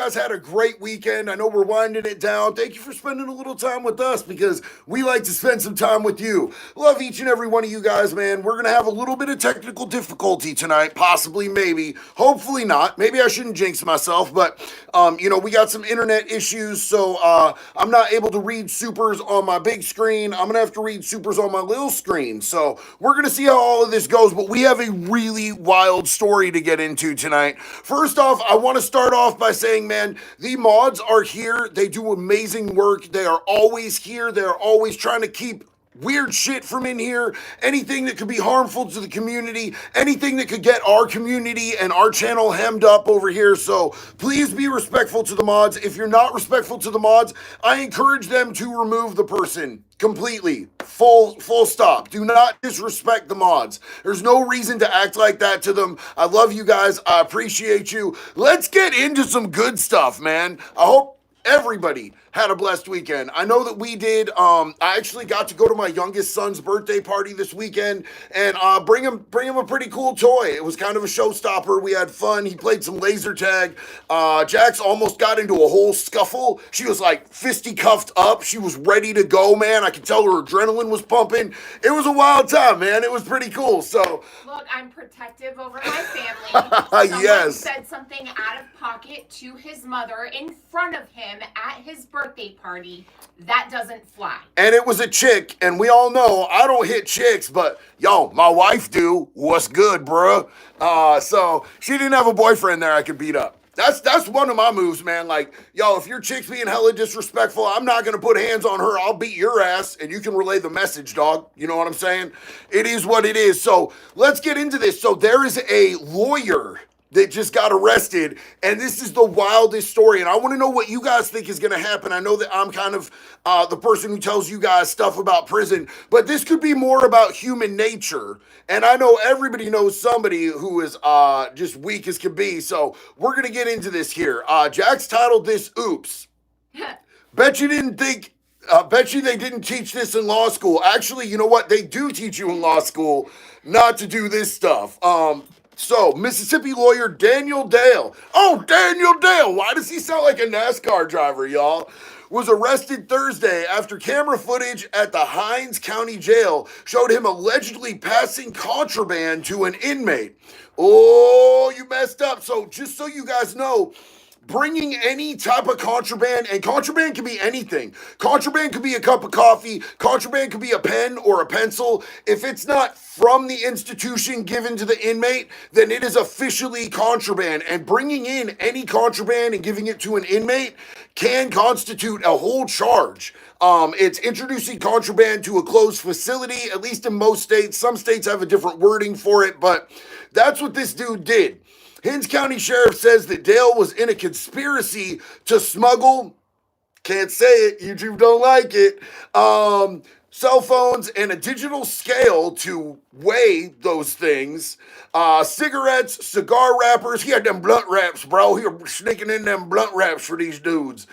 guys had a great weekend. I know we're winding it down. Thank you for spending a little time with us because we like to spend some time with you. Love each and every one of you guys, man. We're going to have a little bit of technical difficulty tonight, possibly, maybe. Hopefully not. Maybe I shouldn't jinx myself, but, we got some internet issues, so I'm not able to read supers on my big screen. I'm going to have to read supers on my little screen. So we're going to see how all of this goes, but we have a really wild story to get into tonight. First off, I want to start off by saying, man, the mods are here. They do amazing work. They are always here. They're always trying to keep weird shit from in here, anything that could be harmful to the community, anything that could get our community and our channel hemmed up over here. So please be respectful to the mods. If you're not respectful to the mods, I encourage them to remove the person completely. Full stop. Do not disrespect the mods. There's no reason to act like that to them. I love you guys. I appreciate you. Let's get into some good stuff, man. I hope everybody had a blessed weekend. I know that we did. I actually got to go to my youngest son's birthday party this weekend and bring him a pretty cool toy. It was kind of a showstopper. We had fun. He played some laser tag. Jax almost got into a whole scuffle. She was like fisticuffed up. She was ready to go, man. I could tell her adrenaline was pumping. It was a wild time, man. It was pretty cool. So look, I'm protective over my family. Someone yes. said something out of pocket to his mother in front of him at his birthday party. That doesn't fly. And it was a chick, and we all know I don't hit chicks, but yo, my wife do. What's good, bruh? So she didn't have a boyfriend there I could beat up. That's one of my moves, man. Like, yo, if your chick's being hella disrespectful, I'm not gonna put hands on her. I'll beat your ass, and you can relay the message, dog. You know what I'm saying? It is what it is. So let's get into this. So there is a lawyer that just got arrested, and this is the wildest story, and I want to know what you guys think is going to happen. I know that I'm kind of the person who tells you guys stuff about prison, but this could be more about human nature, and I know everybody knows somebody who is just weak as can be, so we're going to get into this here. Jax titled this, Oops. Bet you they didn't teach this in law school. Actually, you know what? They do teach you in law school not to do this stuff. So, Mississippi lawyer Daniel Dale. Oh, Daniel Dale. Why does he sound like a NASCAR driver, y'all? Was arrested Thursday after camera footage at the Hinds County Jail showed him allegedly passing contraband to an inmate. Oh, you messed up. So, just so you guys know, bringing any type of contraband, and contraband can be anything. Contraband could be a cup of coffee. Contraband could be a pen or a pencil. If it's not from the institution given to the inmate, then it is officially contraband. And bringing in any contraband and giving it to an inmate can constitute a whole charge. It's introducing contraband to a closed facility, at least in most states. Some states have a different wording for it, but that's what this dude did. Hinds County Sheriff says that Dale was in a conspiracy to smuggle, can't say it, YouTube don't like it, cell phones and a digital scale to weigh those things, cigarettes, cigar wrappers. He had them blunt wraps, bro. He was sneaking in them blunt wraps for these dudes.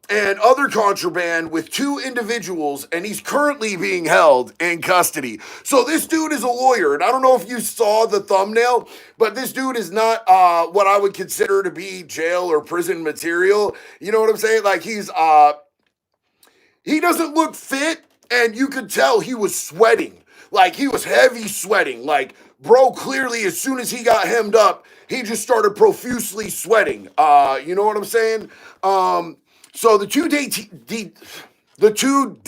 And other contraband with two individuals, and he's currently being held in custody. So this dude is a lawyer, and I don't know if you saw the thumbnail, but this dude is not what I would consider to be jail or prison material. You know what I'm saying? Like, he doesn't look fit, and you could tell he was sweating. Like, he was heavy sweating. Like, bro, clearly, as soon as he got hemmed up, he just started profusely sweating. You know what I'm saying? So the two detainees, the two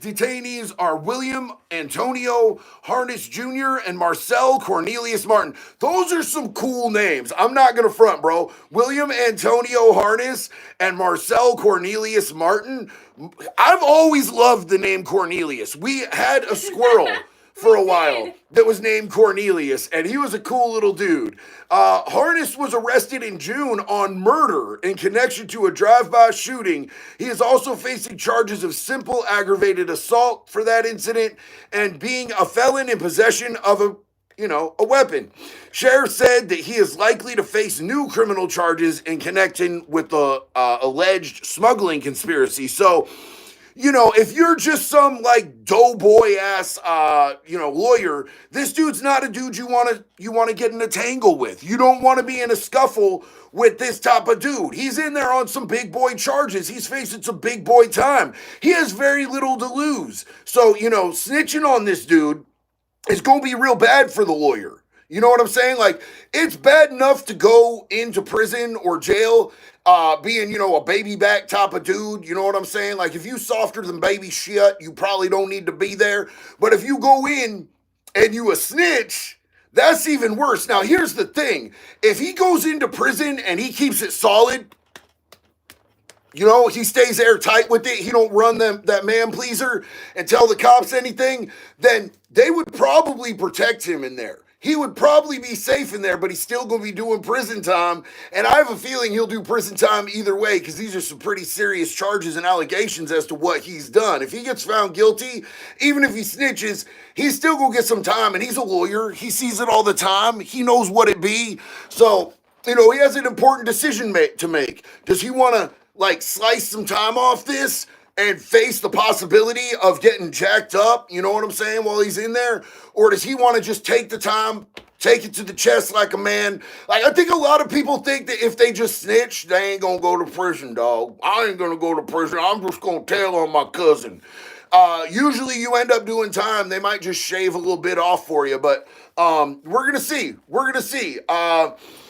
detainees are William Antonio Harness Jr. and Marcel Cornelius Martin. Those are some cool names. I'm not going to front, bro. William Antonio Harness and Marcel Cornelius Martin. I've always loved the name Cornelius. We had a squirrel for a while that was named Cornelius, and he was a cool little dude. Harness was arrested in June on murder in connection to a drive-by shooting. He is also facing charges of simple aggravated assault for that incident and being a felon in possession of a weapon. Sheriff said that he is likely to face new criminal charges in connection with the alleged smuggling conspiracy. So, if you're just some like doughboy ass, lawyer, this dude's not a dude you want to get in a tangle with. You don't want to be in a scuffle with this type of dude. He's in there on some big boy charges. He's facing some big boy time. He has very little to lose. So, snitching on this dude is going to be real bad for the lawyer. You know what I'm saying? Like, it's bad enough to go into prison or jail being, a baby back type of dude. You know what I'm saying? Like, if you softer than baby shit, you probably don't need to be there. But if you go in and you a snitch, that's even worse. Now, here's the thing. If he goes into prison and he keeps it solid, he stays airtight with it. He don't run that man pleaser and tell the cops anything, then they would probably protect him in there. He would probably be safe in there, but he's still going to be doing prison time. And I have a feeling he'll do prison time either way because these are some pretty serious charges and allegations as to what he's done. If he gets found guilty, even if he snitches, he's still going to get some time. And he's a lawyer. He sees it all the time. He knows what it be. So, he has an important decision to make. Does he want to, slice some time off this and face the possibility of getting jacked up, you know what I'm saying, while he's in there? Or does he want to just take the time, take it to the chest like a man? Like, I think a lot of people think that if they just snitch, they ain't gonna go to prison, dog. I ain't gonna go to prison. I'm just gonna tell on my cousin. Usually you end up doing time. They might just shave a little bit off for you, but we're gonna see.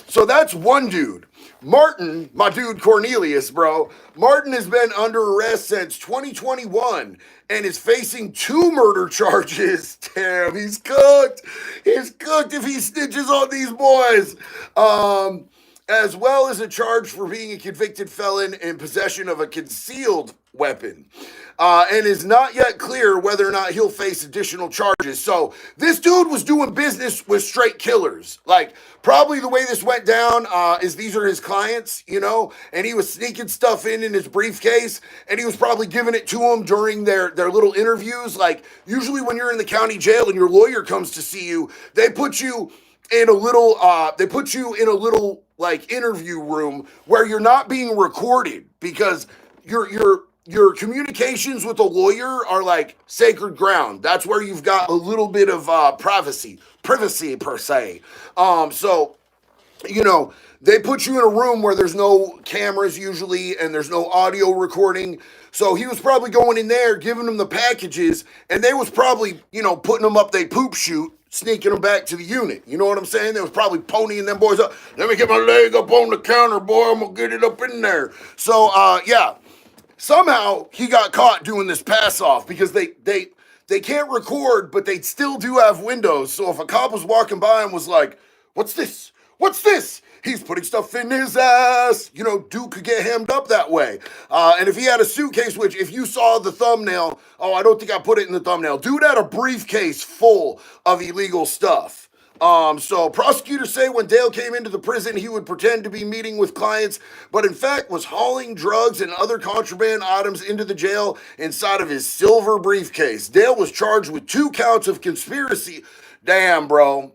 So that's one dude. Martin, my dude Cornelius, bro. Martin has been under arrest since 2021 and is facing 2 murder charges. Damn, he's cooked. He's cooked if he snitches on these boys. As well as a charge for being a convicted felon in possession of a concealed weapon. And is not yet clear whether or not he'll face additional charges. So this dude was doing business with straight killers. Like, probably the way this went down is these are his clients, and he was sneaking stuff in his briefcase, and he was probably giving it to them during their little interviews. Like, usually when you're in the county jail and your lawyer comes to see you, they put you in a little interview room where you're not being recorded because your communications with a lawyer are like sacred ground. That's where you've got a little bit of privacy per se. So they put you in a room where there's no cameras usually and there's no audio recording. So he was probably going in there, giving them the packages, and they was probably, putting them up they poop chute, sneaking them back to the unit. You know what I'm saying? They was probably ponying them boys up. Let me get my leg up on the counter, boy. I'm going to get it up in there. So, yeah. Somehow he got caught doing this pass off because they can't record, but they still do have windows. So if a cop was walking by and was like, "What's this? What's this?" He's putting stuff in his ass. Dude could get hemmed up that way. And if he had a suitcase, which if you saw the thumbnail, I don't think I put it in the thumbnail. Dude had a briefcase full of illegal stuff. So prosecutors say when Dale came into the prison, he would pretend to be meeting with clients, but in fact was hauling drugs and other contraband items into the jail inside of his silver briefcase. Dale was charged with 2 counts of conspiracy. Damn, bro.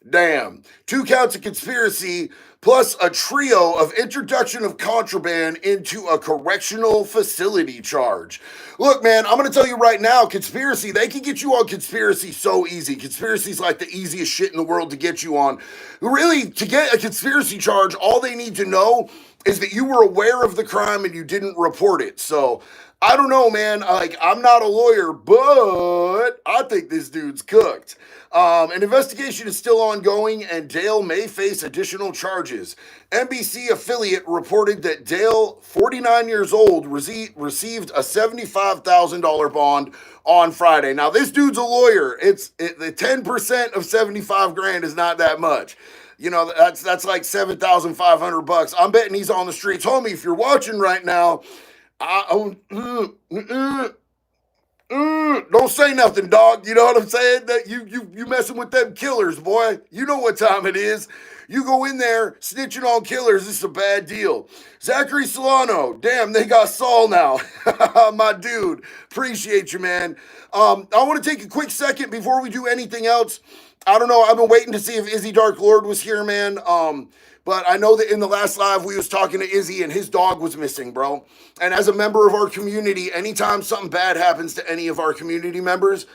Damn. 2 counts of conspiracy plus a trio of introduction of contraband into a correctional facility charge. Look, man, I'm going to tell you right now, conspiracy, they can get you on conspiracy so easy. Conspiracy's like the easiest shit in the world to get you on. Really, to get a conspiracy charge, all they need to know is that you were aware of the crime and you didn't report it. So, I don't know, man. I'm not a lawyer, but I think this dude's cooked. An investigation is still ongoing, and Dale may face additional charges. NBC affiliate reported that Dale, 49 years old, received a $75,000 bond on Friday. Now, this dude's a lawyer. The 10% of 75 grand is not that much. That's like $7,500. I'm betting he's on the streets. Homie, if you're watching right now, don't say nothing, dog. You know what I'm saying? That you messing with them killers, boy. You know what time it is. You go in there snitching on killers. This is a bad deal. Zachary Solano. Damn, they got Saul now. My dude. Appreciate you, man. I want to take a quick second before we do anything else I don't know. I've been waiting to see if Izzy Dark Lord was here, man. But I know that in the last live we was talking to Izzy and his dog was missing, bro. And as a member of our community, anytime something bad happens to any of our community members,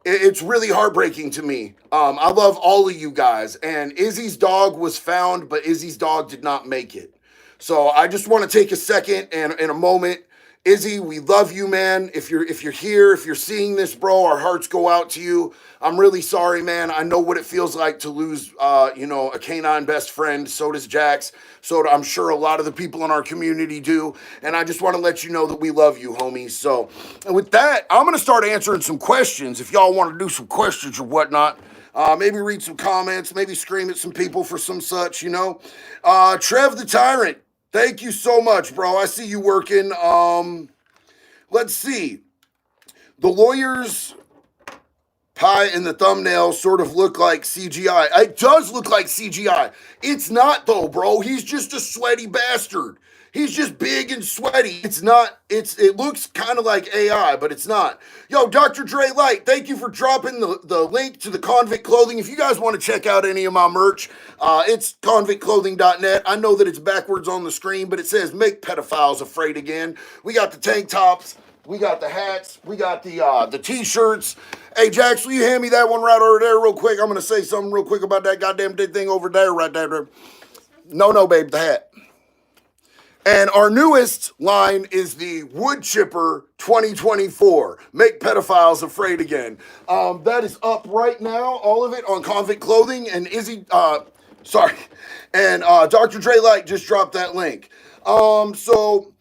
it's really heartbreaking to me. I love all of you guys, and Izzy's dog was found, but Izzy's dog did not make it. So I just want to take a second and in a moment, Izzy, we love you, man. If you're here, if you're seeing this, bro, our hearts go out to you. I'm really sorry, man. I know what it feels like to lose, a canine best friend. So does Jax. So I'm sure a lot of the people in our community do. And I just want to let you know that we love you, homies. So with that, I'm going to start answering some questions. If y'all want to do some questions or whatnot, maybe read some comments, maybe scream at some people for some such, Trev the Tyrant, thank you so much, bro. I see you working. Let's see. The lawyers pie in the thumbnail sort of look like CGI. It does look like CGI. It's not though, bro. He's just a sweaty bastard. He's just big and sweaty. It looks kind of like AI, but it's not. Yo, Dr. Dre Light, thank you for dropping the link to the Convict Clothing. If you guys want to check out any of my merch, it's convictclothing.net. I know that it's backwards on the screen, but it says make pedophiles afraid again. We got the tank tops. We got the hats. We got the t-shirts. Hey, Jax, will you hand me that one right over there real quick? I'm going to say something real quick about that goddamn dead thing over there, right there. No, babe, the hat. And our newest line is the Wood Chipper 2024. Make pedophiles afraid again. That is up right now, all of it on Convict Clothing. And Dr. Dre Light just dropped that link. So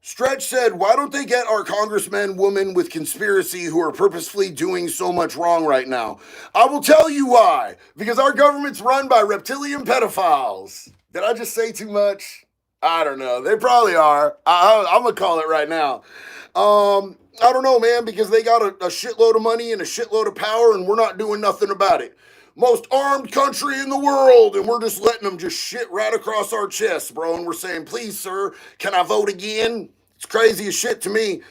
Stretch said, why don't they get our congressmen, women with conspiracy who are purposefully doing so much wrong right now? I will tell you why. Because our government's run by reptilian pedophiles. Did I just say too much? I don't know. They probably are. I'm going to call it right now. I don't know, man, because they got a shitload of money and a shitload of power, and we're not doing nothing about it. Most armed country in the world, and we're just letting them just shit right across our chests, bro. And we're saying, please, sir, can I vote again? It's crazy as shit to me.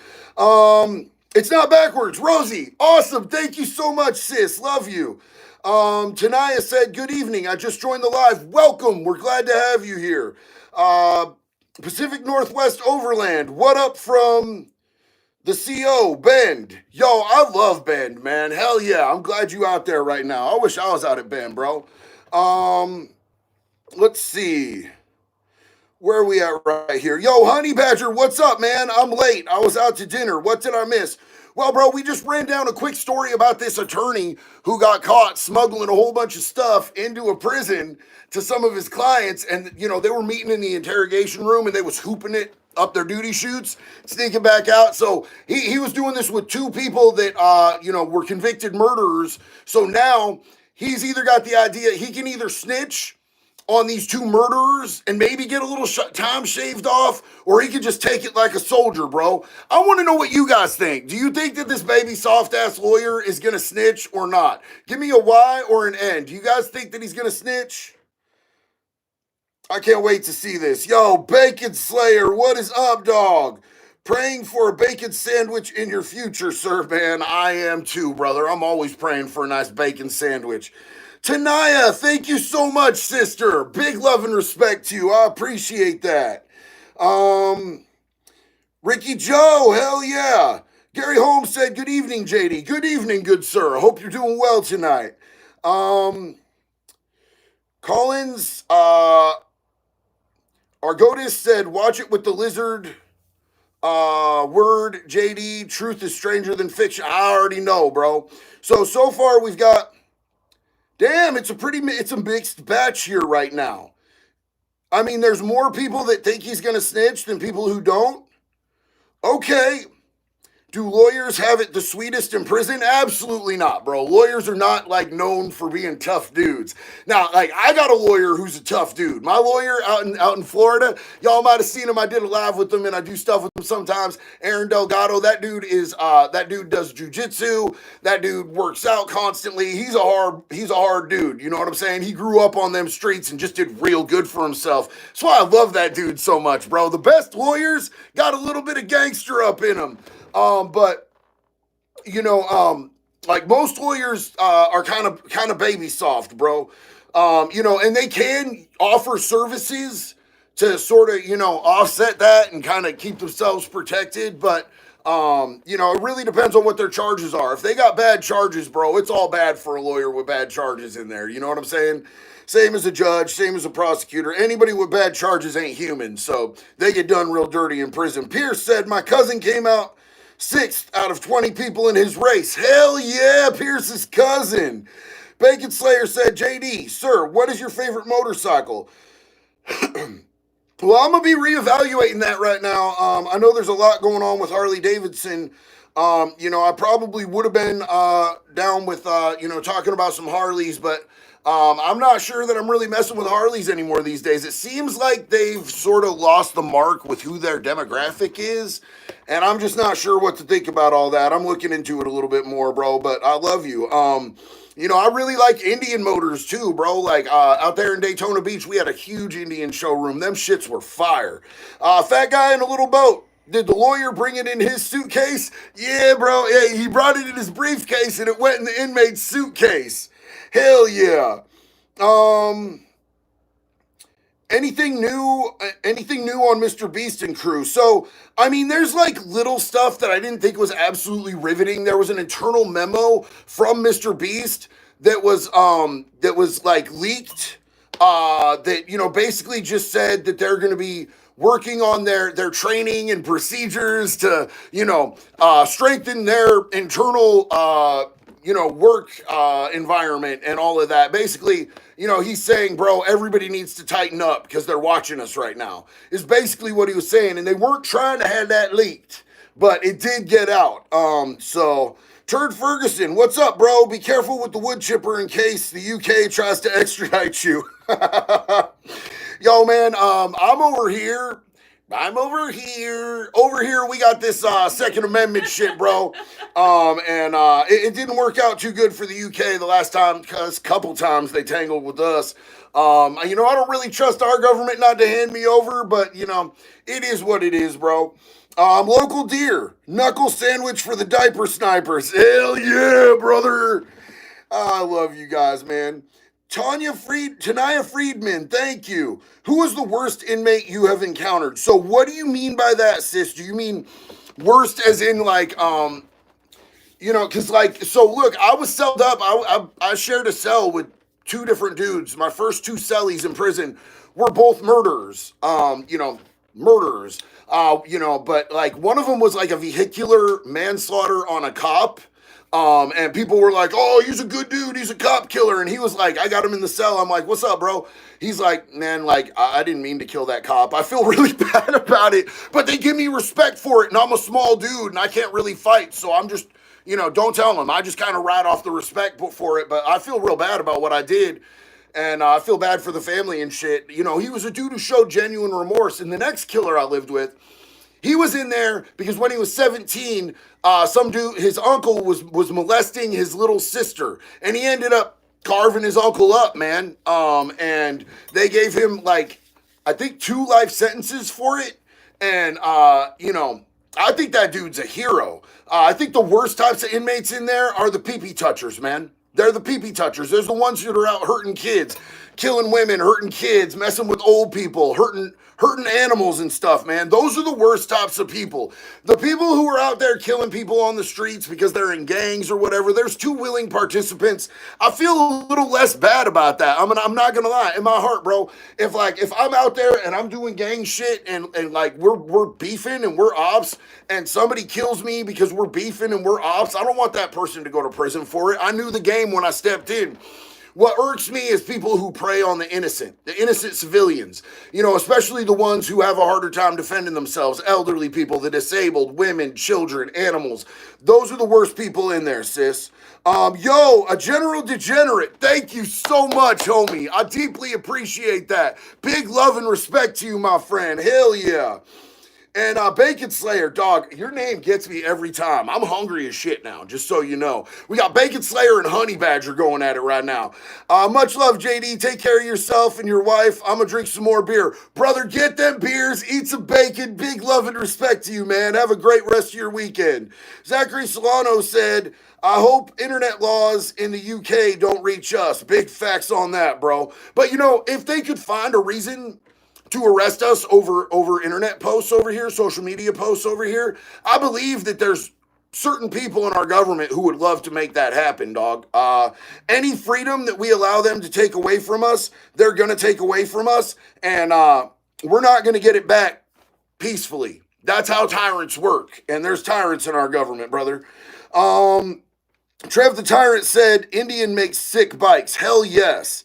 It's not backwards. Rosie, awesome. Thank you so much, sis. Love you. Tanaya said, good evening. I just joined the live. Welcome. We're glad to have you here. Pacific Northwest Overland, what up from the CO, Bend? Yo, I love Bend, man. Hell yeah, I'm glad you out there right now. I wish I was out at Bend, bro. Let's see. Where are we at right here? Yo, Honey Badger, what's up, man? I'm late. I was out to dinner. What did I miss? Well, bro, we just ran down a quick story about this attorney who got caught smuggling a whole bunch of stuff into a prison to some of his clients. And, they were meeting in the interrogation room and they was hooping it up their duty chutes, sneaking back out. So he was doing this with two people that, were convicted murderers. So now he's either got the idea he can either snitch on these two murderers and maybe get a little time shaved off, or he could just take it like a soldier, bro. I want to know what you guys think. Do you think that this baby soft-ass lawyer is going to snitch or not? Give me a Y or an N. Do you guys think that he's going to snitch? I can't wait to see this. Yo, Bacon Slayer, what is up, dog? Praying for a bacon sandwich in your future, sir, man. I am too, brother. I'm always praying for a nice bacon sandwich. Tanaya, thank you so much, sister. Big love and respect to you. I appreciate that. Ricky Joe, hell yeah. Gary Holmes said, good evening, JD. Good evening, good sir. I hope you're doing well tonight. Collins, Argodis said, watch it with the lizard. Word, JD, truth is stranger than fiction. I already know, bro. So far we've got, damn, it's a mixed batch here right now. I mean, there's more people that think he's going to snitch than people who don't. Okay. Do lawyers have it the sweetest in prison? Absolutely not, bro. Lawyers are not, known for being tough dudes. Now, I got a lawyer who's a tough dude. My lawyer out in Florida, y'all might have seen him. I did a live with him, and I do stuff with him sometimes. Aaron Delgado, that dude does jujitsu. That dude works out constantly. He's a hard dude. You know what I'm saying? He grew up on them streets and just did real good for himself. That's why I love that dude so much, bro. The best lawyers got a little bit of gangster up in them. Like most lawyers are kind of baby soft, bro. And they can offer services to sort of offset that and kind of keep themselves protected, but it really depends on what their charges are. If they got bad charges, bro, it's all bad for a lawyer with bad charges in there. You know what I'm saying? Same as a judge, same as a prosecutor. Anybody with bad charges ain't human, so they get done real dirty in prison. Pierce said, my cousin came out sixth out of 20 people in his race. Hell yeah, Pierce's cousin. Bacon Slayer said, JD, sir, what is your favorite motorcycle? Well, I'm going to be reevaluating that right now. I know there's a lot going on with Harley Davidson. I probably would have been down with, talking about some Harleys, but I'm not sure that I'm really messing with Harleys anymore these days. It seems like they've sort of lost the mark with who their demographic is, and I'm just not sure what to think about all that. I'm looking into it a little bit more, bro, but I love you. I really like Indian motors too, bro. Like out there in Daytona Beach, we had a huge Indian showroom. Them shits were fire. Fat guy in a little boat. Did the lawyer bring it in his suitcase? Yeah, bro. Yeah, he brought it in his briefcase and it went in the inmate's suitcase. Hell yeah. Anything new on Mr. Beast and crew? So, I mean, there's like little stuff that I didn't think was absolutely riveting. There was an internal memo from Mr. Beast that was like leaked, that, basically just said that they're going to be working on their training and procedures to, strengthen their internal, work environment and all of that. Basically, he's saying, bro, everybody needs to tighten up because they're watching us right now, is basically what he was saying. And they weren't trying to have that leaked, but it did get out. So Turd Ferguson, what's up, bro? Be careful with the wood chipper in case the UK tries to extradite you. Yo, man, I'm over here. Over here, we got this Second Amendment shit, bro. It didn't work out too good for the UK the last time, because a couple times they tangled with us. I don't really trust our government not to hand me over, but, it is what it is, bro. Local deer, knuckle sandwich for the diaper snipers. Hell yeah, brother. I love you guys, man. Tania Friedman, thank you. Who was the worst inmate you have encountered? So what do you mean by that, sis? Do you mean worst as in like, because like, so look, I was celled up. I shared a cell with two different dudes. My first two cellies in prison were both murderers, murderers. But like one of them was like a vehicular manslaughter on a cop. And people were like, oh, he's a good dude. He's a cop killer. And he was like, I got him in the cell. I'm like, what's up, bro? He's like, man, like, I didn't mean to kill that cop. I feel really bad about it, but they give me respect for it. And I'm a small dude and I can't really fight. So I'm just, don't tell them. I just kind of write off the respect for it. But I feel real bad about what I did. And I feel bad for the family and shit. He was a dude who showed genuine remorse. And the next killer I lived with, he was in there because when he was 17, some dude, his uncle was molesting his little sister, and he ended up carving his uncle up, man. And they gave him like, I think 2 life sentences for it. And I think that dude's a hero. I think the worst types of inmates in there are the pee-pee touchers, man. They're the pee-pee touchers. There's the ones that are out hurting kids, killing women, hurting kids, messing with old people, hurting animals and stuff, man. Those are the worst types of people. The people who are out there killing people on the streets because they're in gangs or whatever, there's 2 willing participants. I feel a little less bad about that. I'm not gonna lie. In my heart, bro, if I'm out there and I'm doing gang shit and like we're beefing and we're ops and somebody kills me because we're beefing and we're ops, I don't want that person to go to prison for it. I knew the game when I stepped in. What irks me is people who prey on the innocent civilians, especially the ones who have a harder time defending themselves, elderly people, the disabled, women, children, animals. Those are the worst people in there, sis. A general degenerate. Thank you so much, homie. I deeply appreciate that. Big love and respect to you, my friend. Hell yeah. And Bacon Slayer, dog, your name gets me every time. I'm hungry as shit now, just so you know. We got Bacon Slayer and Honey Badger going at it right now. Much love, JD. Take care of yourself and your wife. I'm going to drink some more beer. Brother, get them beers, eat some bacon. Big love and respect to you, man. Have a great rest of your weekend. Zachary Solano said, I hope internet laws in the UK don't reach us. Big facts on that, bro. But, you know, if they could find a reason to arrest us over internet posts over here, social media posts over here, I believe that there's certain people in our government who would love to make that happen, dog. Any freedom that we allow them to take away from us, they're going to take away from us, and we're not going to get it back peacefully. That's how tyrants work, and there's tyrants in our government, brother. Trev the Tyrant said, Indian makes sick bikes. Hell yes.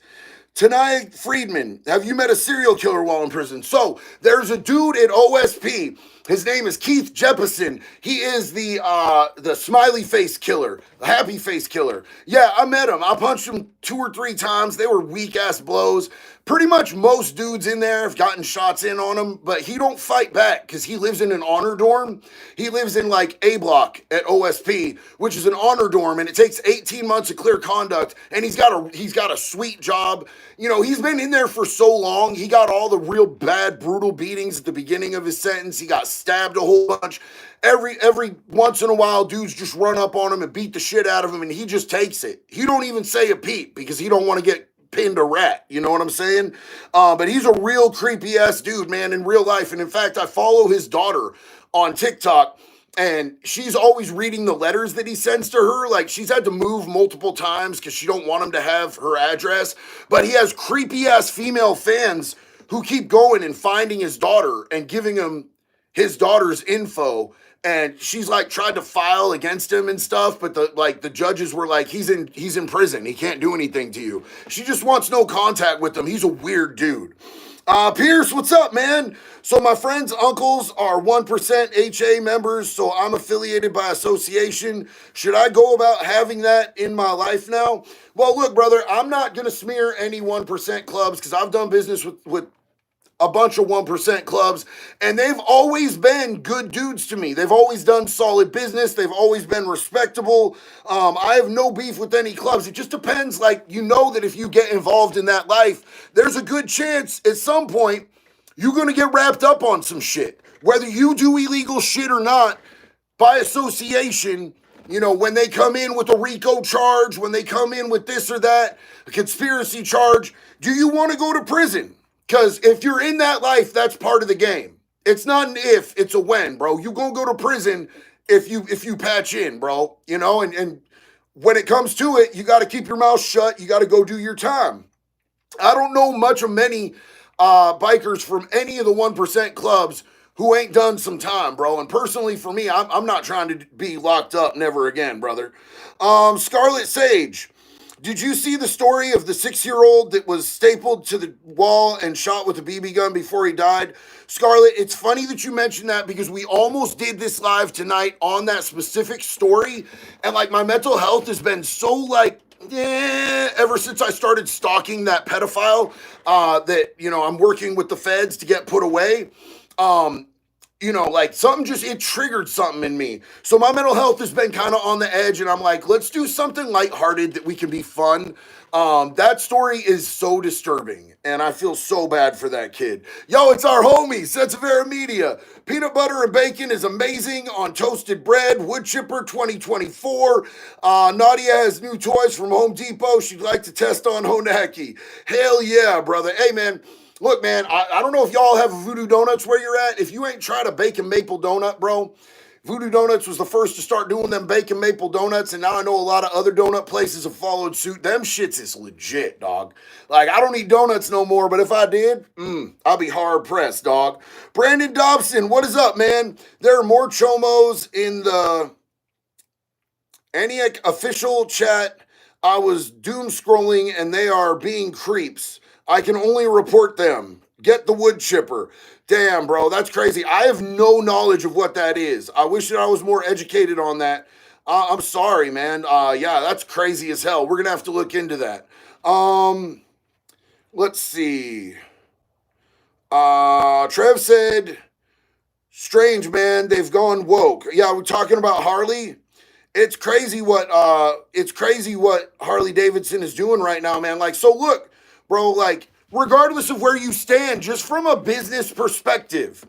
Tanai Friedman, have you met a serial killer while in prison? So there's a dude at OSP. His name is Keith Jeppesen. He is the smiley face killer, the happy face killer. Yeah, I met him. I punched him 2 or 3 times. They were weak ass blows. Pretty much most dudes in there have gotten shots in on him, but he don't fight back because he lives in an honor dorm. He lives in like A block at OSP, which is an honor dorm, and it takes 18 months of clear conduct. And he's got a sweet job. You know, he's been in there for so long. He got all the real bad, brutal beatings at the beginning of his sentence. He got stabbed a whole bunch. Every once in a while, dudes just run up on him and beat the shit out of him, and he just takes it. He don't even say a peep because he don't want to get pinned a rat, you know what I'm saying? But he's a real creepy ass dude, man, in real life. And in fact, I follow his daughter on TikTok, and she's always reading the letters that he sends to her. Like, she's had to move multiple times because she don't want him to have her address. But he has creepy ass female fans who keep going and finding his daughter and giving him his daughter's info. And she's like tried to file against him and stuff, but the judges were like, he's in prison. He can't do anything to you. She just wants no contact with him. He's a weird dude. Pierce, what's up, man? So my friend's uncles are 1% HA members, so I'm affiliated by association. Should I go about having that in my life now? Well, look, brother, I'm not going to smear any 1% clubs because I've done business with a bunch of 1% clubs, and they've always been good dudes to me. They've always done solid business. They've always been respectable. I have no beef with any clubs. It just depends. Like, you know that if you get involved in that life, there's a good chance at some point you're going to get wrapped up on some shit. Whether you do illegal shit or not, by association, you know, when they come in with a RICO charge, when they come in with this or that, a conspiracy charge, do you want to go to prison? Because if you're in that life, that's part of the game. It's not an if, it's a when, bro. You gonna go to prison if you patch in, bro. You know, and when it comes to it, you got to keep your mouth shut. You got to go do your time. I don't know much of many bikers from any of the 1% clubs who ain't done some time, bro. And personally, for me, I'm not trying to be locked up never again, brother. Scarlet Sage. Did you see the story of the 6-year-old that was stapled to the wall and shot with a BB gun before he died? Scarlett, it's funny that you mentioned that because we almost did this live tonight on that specific story. And like, my mental health has been so like, ever since I started stalking that pedophile that, you know, I'm working with the feds to get put away. You know, like something just, it triggered something in me. So my mental health has been kind of on the edge, and I'm like, let's do something lighthearted that we can be fun. That story is so disturbing, and I feel so bad for that kid. Yo, it's our homies, Sense of Air Media. Peanut butter and bacon is amazing on toasted bread. Wood chipper 2024. Nadia has new toys from Home Depot she'd like to test on Honaki. Hell yeah, brother. Hey, man. Look, man, I don't know if y'all have Voodoo Donuts where you're at. If you ain't tried a bacon maple donut, bro, Voodoo Donuts was the first to start doing them bacon maple donuts, and now I know a lot of other donut places have followed suit. Them shits is legit, dog. Like, I don't eat donuts no more, but if I did, I'll be hard-pressed, dog. Brandon Dobson, what is up, man? There are more chomos in the ENIAC official chat. I was doom scrolling, and they are being creeps. I can only report them. Get the wood chipper. Damn, bro, that's crazy. I have no knowledge of what that is. I wish that I was more educated on that. I'm sorry, man. Yeah, that's crazy as hell. We're going to have to look into that. Let's see. Trev said, Strange, man. They've gone woke. Yeah, we're talking about Harley. It's crazy what Harley Davidson is doing right now, man. Like, so look, bro, like, regardless of where you stand, just from a business perspective,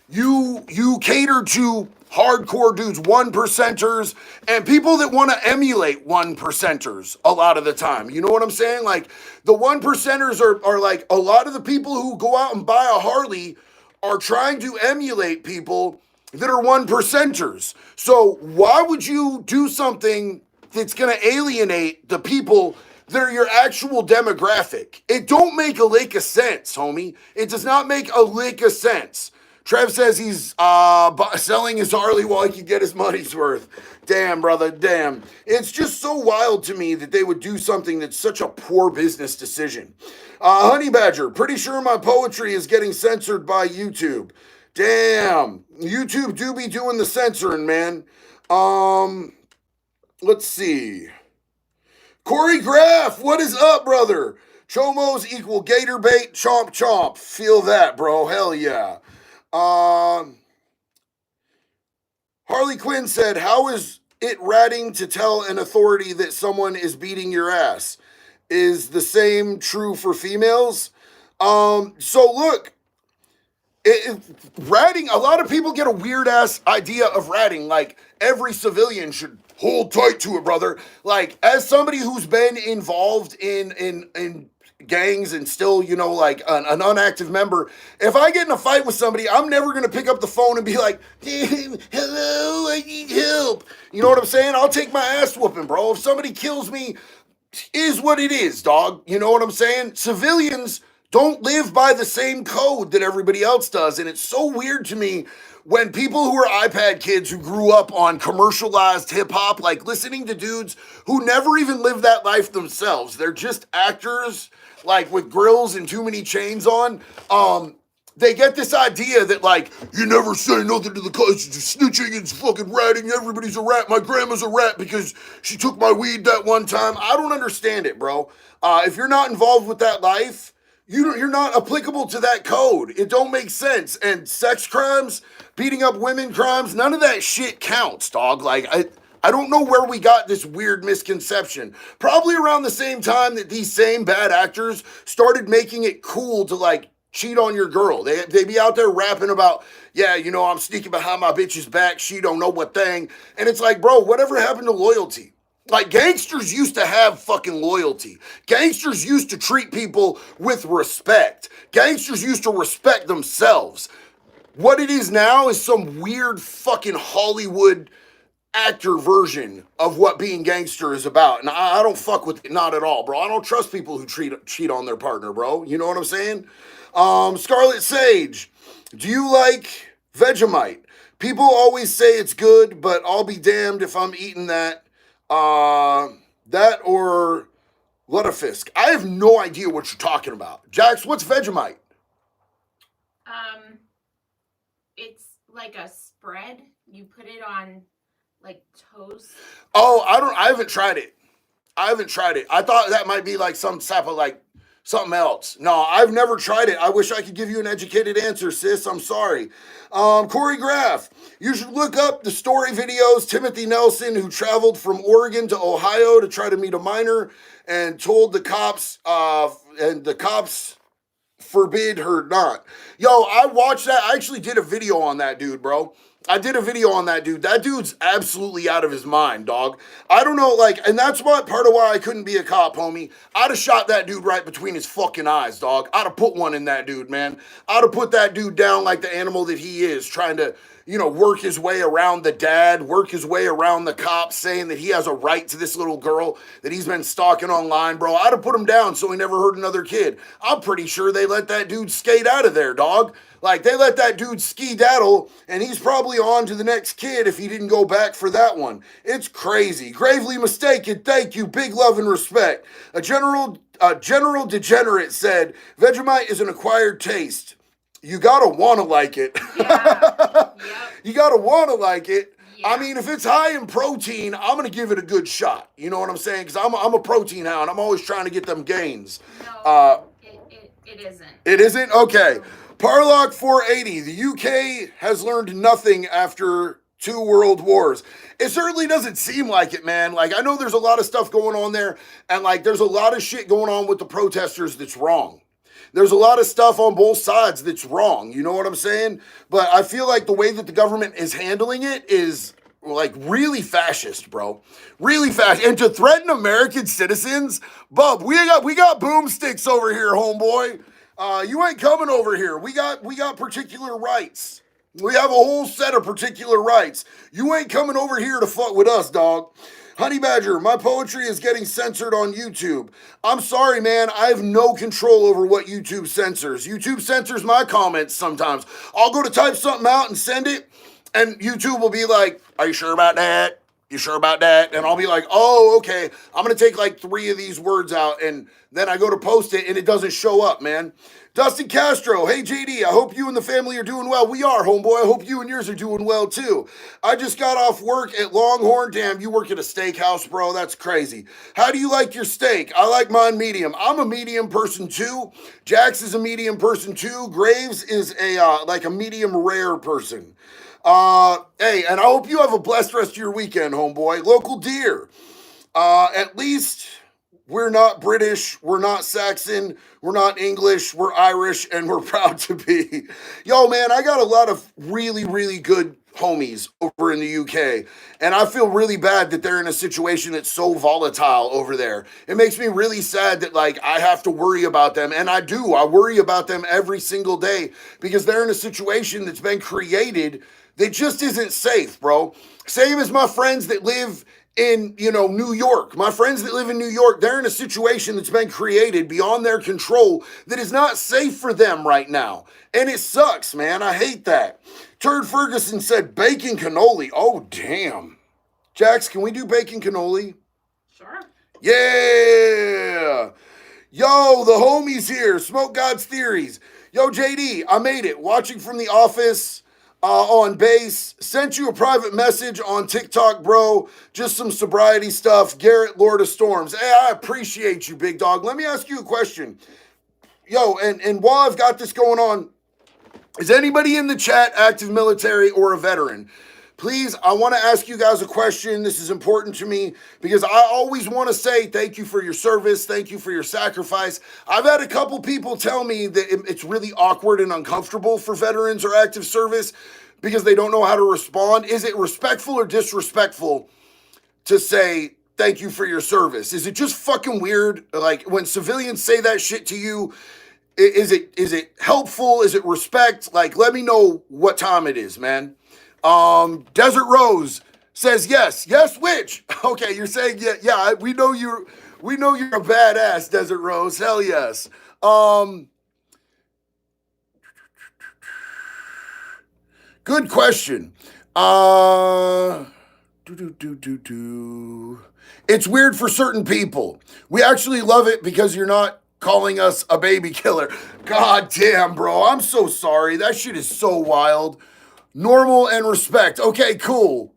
you cater to hardcore dudes, one percenters, and people that want to emulate one percenters a lot of the time. You know what I'm saying? Like, the one percenters are like a lot of the people who go out and buy a Harley are trying to emulate people that are one percenters. So why would you do something that's going to alienate the people that are your actual demographic? It don't make a lick of sense, homie. It does not make a lick of sense. Trev says he's selling his Harley while he can get his money's worth. Damn, brother, damn. It's just so wild to me that they would do something that's such a poor business decision. Honey Badger, pretty sure my poetry is getting censored by YouTube. Damn, YouTube do be doing the censoring, man. Let's see. Cory Graph, what is up, brother? Chomos equal gator bait, chomp chomp. Feel that, bro. Hell yeah. Harley Quinn said, how is it ratting to tell an authority that someone is beating your ass? Is the same true for females? So look, ratting, a lot of people get a weird ass idea of ratting. Like, every civilian should hold tight to it, brother. Like, as somebody who's been involved in gangs and still, you know, like an unactive member, if I get in a fight with somebody, I'm never going to pick up the phone and be like, hello, I need help. You know what I'm saying? I'll take my ass whooping, bro. If somebody kills me, is what it is, dog. You know what I'm saying? Civilians don't live by the same code that everybody else does. And it's so weird to me when people who are iPad kids who grew up on commercialized hip hop, like listening to dudes who never even lived that life themselves, they're just actors, like with grills and too many chains on. They get this idea that, like, you never say nothing to the cops, just snitching and fucking ratting, everybody's a rat, my grandma's a rat because she took my weed that one time. I don't understand it, bro. If you're not involved with that life, you're not applicable to that code. It don't make sense. And sex crimes, beating up women crimes, none of that shit counts, dog. Like, I don't know where we got this weird misconception. Probably around the same time that these same bad actors started making it cool to, like, cheat on your girl. They be out there rapping about, yeah, you know, I'm sneaking behind my bitch's back, she don't know what thing. And it's like, bro, whatever happened to loyalty? Like, gangsters used to have fucking loyalty. Gangsters used to treat people with respect. Gangsters used to respect themselves. What it is now is some weird fucking Hollywood actor version of what being gangster is about. And I don't fuck with it, not at all, bro. I don't trust people who cheat on their partner, bro. You know what I'm saying? Scarlet Sage, do you like Vegemite? People always say it's good, but I'll be damned if I'm eating that. That or Lutefisk. I have no idea what you're talking about. Jax, what's Vegemite? It's like a spread. You put it on like toast. Oh, I haven't tried it. I thought that might be like some type of like something else. No, I've never tried it. I wish I could give you an educated answer, sis. I'm sorry. Cory Graph, you should look up the story videos. Timothy Nelson, who traveled from Oregon to Ohio to try to meet a minor and told the cops, and the cops forbid her not. Yo, I watched that. I actually did a video on that dude, bro. I did a video on that dude. That dude's absolutely out of his mind, dog. I don't know, like, and that's what part of why I couldn't be a cop, homie. I'd have shot that dude right between his fucking eyes, dog. I'd have put one in that dude, man. I'd have put that dude down like the animal that he is, trying to, you know, work his way around the dad, work his way around the cops, saying that he has a right to this little girl that he's been stalking online, bro. I'd have put him down so he never hurt another kid. I'm pretty sure they let that dude skate out of there, dog. Like, they let that dude ski-daddle, and he's probably on to the next kid if he didn't go back for that one. It's crazy. Gravely mistaken. Thank you. Big love and respect. A general degenerate said, Vegemite is an acquired taste. You gotta wanna like it. Yeah. Yep. You gotta wanna like it. Yeah. I mean, if it's high in protein, I'm gonna give it a good shot. You know what I'm saying? Because I'm a protein hound. I'm always trying to get them gains. No, it isn't. It isn't? Okay. Parlock 480, the UK has learned nothing after 2 world wars. It certainly doesn't seem like it, man. Like, I know there's a lot of stuff going on there, and like there's a lot of shit going on with the protesters that's wrong. There's a lot of stuff on both sides that's wrong. You know what I'm saying? But I feel like the way that the government is handling it is like really fascist, bro. Really fascist. And to threaten American citizens, bub, we got boomsticks over here, homeboy. You ain't coming over here. We got particular rights. We have a whole set of particular rights. You ain't coming over here to fuck with us, dog. Honey Badger, my poetry is getting censored on YouTube. I'm sorry, man. I have no control over what YouTube censors. YouTube censors my comments sometimes. I'll go to type something out and send it, and YouTube will be like, are you sure about that? You sure about that? And I'll be like, oh, okay. I'm going to take like 3 of these words out, and then I go to post it, and it doesn't show up, man. Dustin Castro, hey JD, I hope you and the family are doing well. We are, homeboy. I hope you and yours are doing well too. I just got off work at Longhorn. Damn, you work at a steakhouse, bro. That's crazy. How do you like your steak? I like mine medium. I'm a medium person too. Jax is a medium person too. Graves is like a medium rare person. Hey, and I hope you have a blessed rest of your weekend, homeboy. Local deer. At least we're not British, we're not Saxon, we're not English, we're Irish, and we're proud to be. Yo, man, I got a lot of really, really good homies over in the UK, and I feel really bad that they're in a situation that's so volatile over there. It makes me really sad that, like, I have to worry about them, and I do. I worry about them every single day because they're in a situation that's been created that just isn't safe, bro. Same as my friends that live in, New York. My friends that live in New York, they're in a situation that's been created beyond their control that is not safe for them right now. And it sucks, man. I hate that. Turd Ferguson said bacon cannoli. Oh, damn. Jax, can we do bacon cannoli? Sure. Yeah. Yo, the homies here. Smoke God's Theories. Yo, JD, I made it. Watching from the office. On base, sent you a private message on TikTok, bro. Just some sobriety stuff. Garrett, Lord of Storms. Hey, I appreciate you, big dog. Let me ask you a question. Yo, and while I've got this going on, is anybody in the chat active military or a veteran? Please, I want to ask you guys a question. This is important to me because I always want to say thank you for your service. Thank you for your sacrifice. I've had a couple people tell me that it's really awkward and uncomfortable for veterans or active service because they don't know how to respond. Is it respectful or disrespectful to say thank you for your service? Is it just fucking weird? Like when civilians say that shit to you, is it helpful? Is it respect? Like, let me know what time it is, man. Desert Rose says yes. Yes, which? Okay, you're saying yeah, we know you're a badass, Desert Rose. Hell yes. Good question. It's weird for certain people. We actually love it because you're not calling us a baby killer. God damn, bro. I'm so sorry. That shit is so wild. Normal and respect. Okay, cool.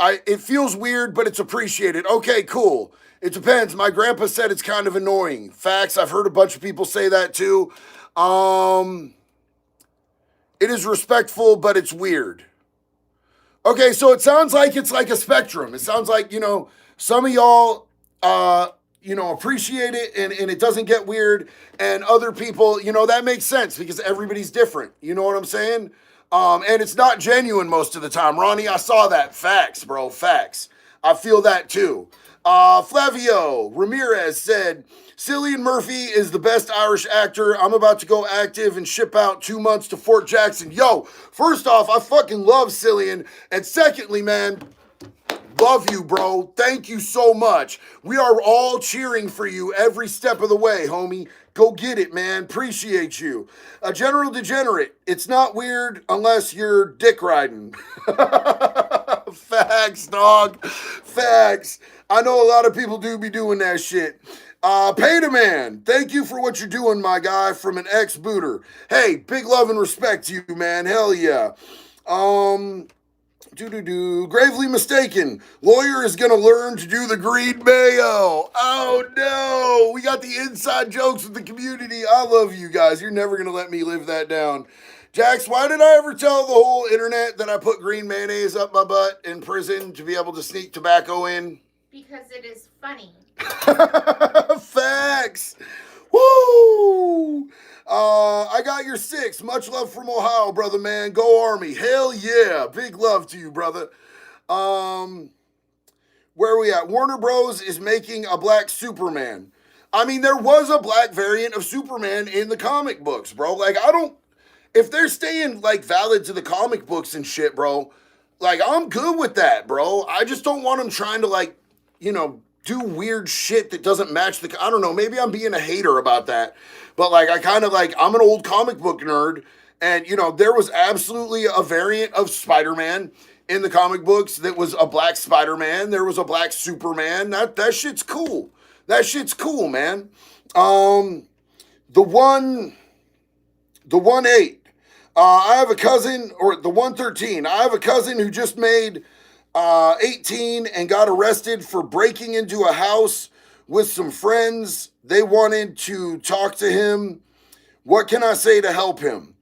It feels weird, but it's appreciated. Okay, cool. It depends. My grandpa said it's kind of annoying. Facts. I've heard a bunch of people say that too. It is respectful, but it's weird. Okay, so it sounds like it's like a spectrum. It sounds like, some of y'all, appreciate it and it doesn't get weird. And other people, that makes sense because everybody's different. You know what I'm saying? And it's not genuine most of the time. Ronnie, I saw that. Facts, bro. Facts. I feel that too. Flavio Ramirez said, Cillian Murphy is the best Irish actor. I'm about to go active and ship out 2 months to Fort Jackson. Yo, first off, I fucking love Cillian. And secondly, man, love you, bro. Thank you so much. We are all cheering for you every step of the way, homie. Go get it, man. Appreciate you. A General Degenerate. It's not weird unless you're dick riding. Facts, dog. Facts. I know a lot of people do be doing that shit. Payda Man, thank you for what you're doing, my guy, from an ex-booter. Hey, big love and respect to you, man. Hell yeah. Gravely mistaken. Lawyer is going to learn to do the green mayo. Oh no. We got the inside jokes with the community. I love you guys. You're never going to let me live that down. Jax, why did I ever tell the whole internet that I put green mayonnaise up my butt in prison to be able to sneak tobacco in? Because it is funny. Facts. Woo! I got your 6. Much love from Ohio, brother, man. Go Army. Hell yeah. Big love to you, brother. Where are we at? Warner Bros. Is making a black Superman. I mean, there was a black variant of Superman in the comic books, bro. Like, if they're staying, like, valid to the comic books and shit, bro, like, I'm good with that, bro. I just don't want them trying to, like, do weird shit that doesn't match I don't know, maybe I'm being a hater about that. But, like, I kind of, like, I'm an old comic book nerd, and, there was absolutely a variant of Spider-Man in the comic books that was a black Spider-Man. There was a black Superman. That shit's cool. That shit's cool, man. The 1-8. I have a cousin, or the 113. I have a cousin who just made 18 and got arrested for breaking into a house with some friends. They wanted to talk to him. What can I say to help him?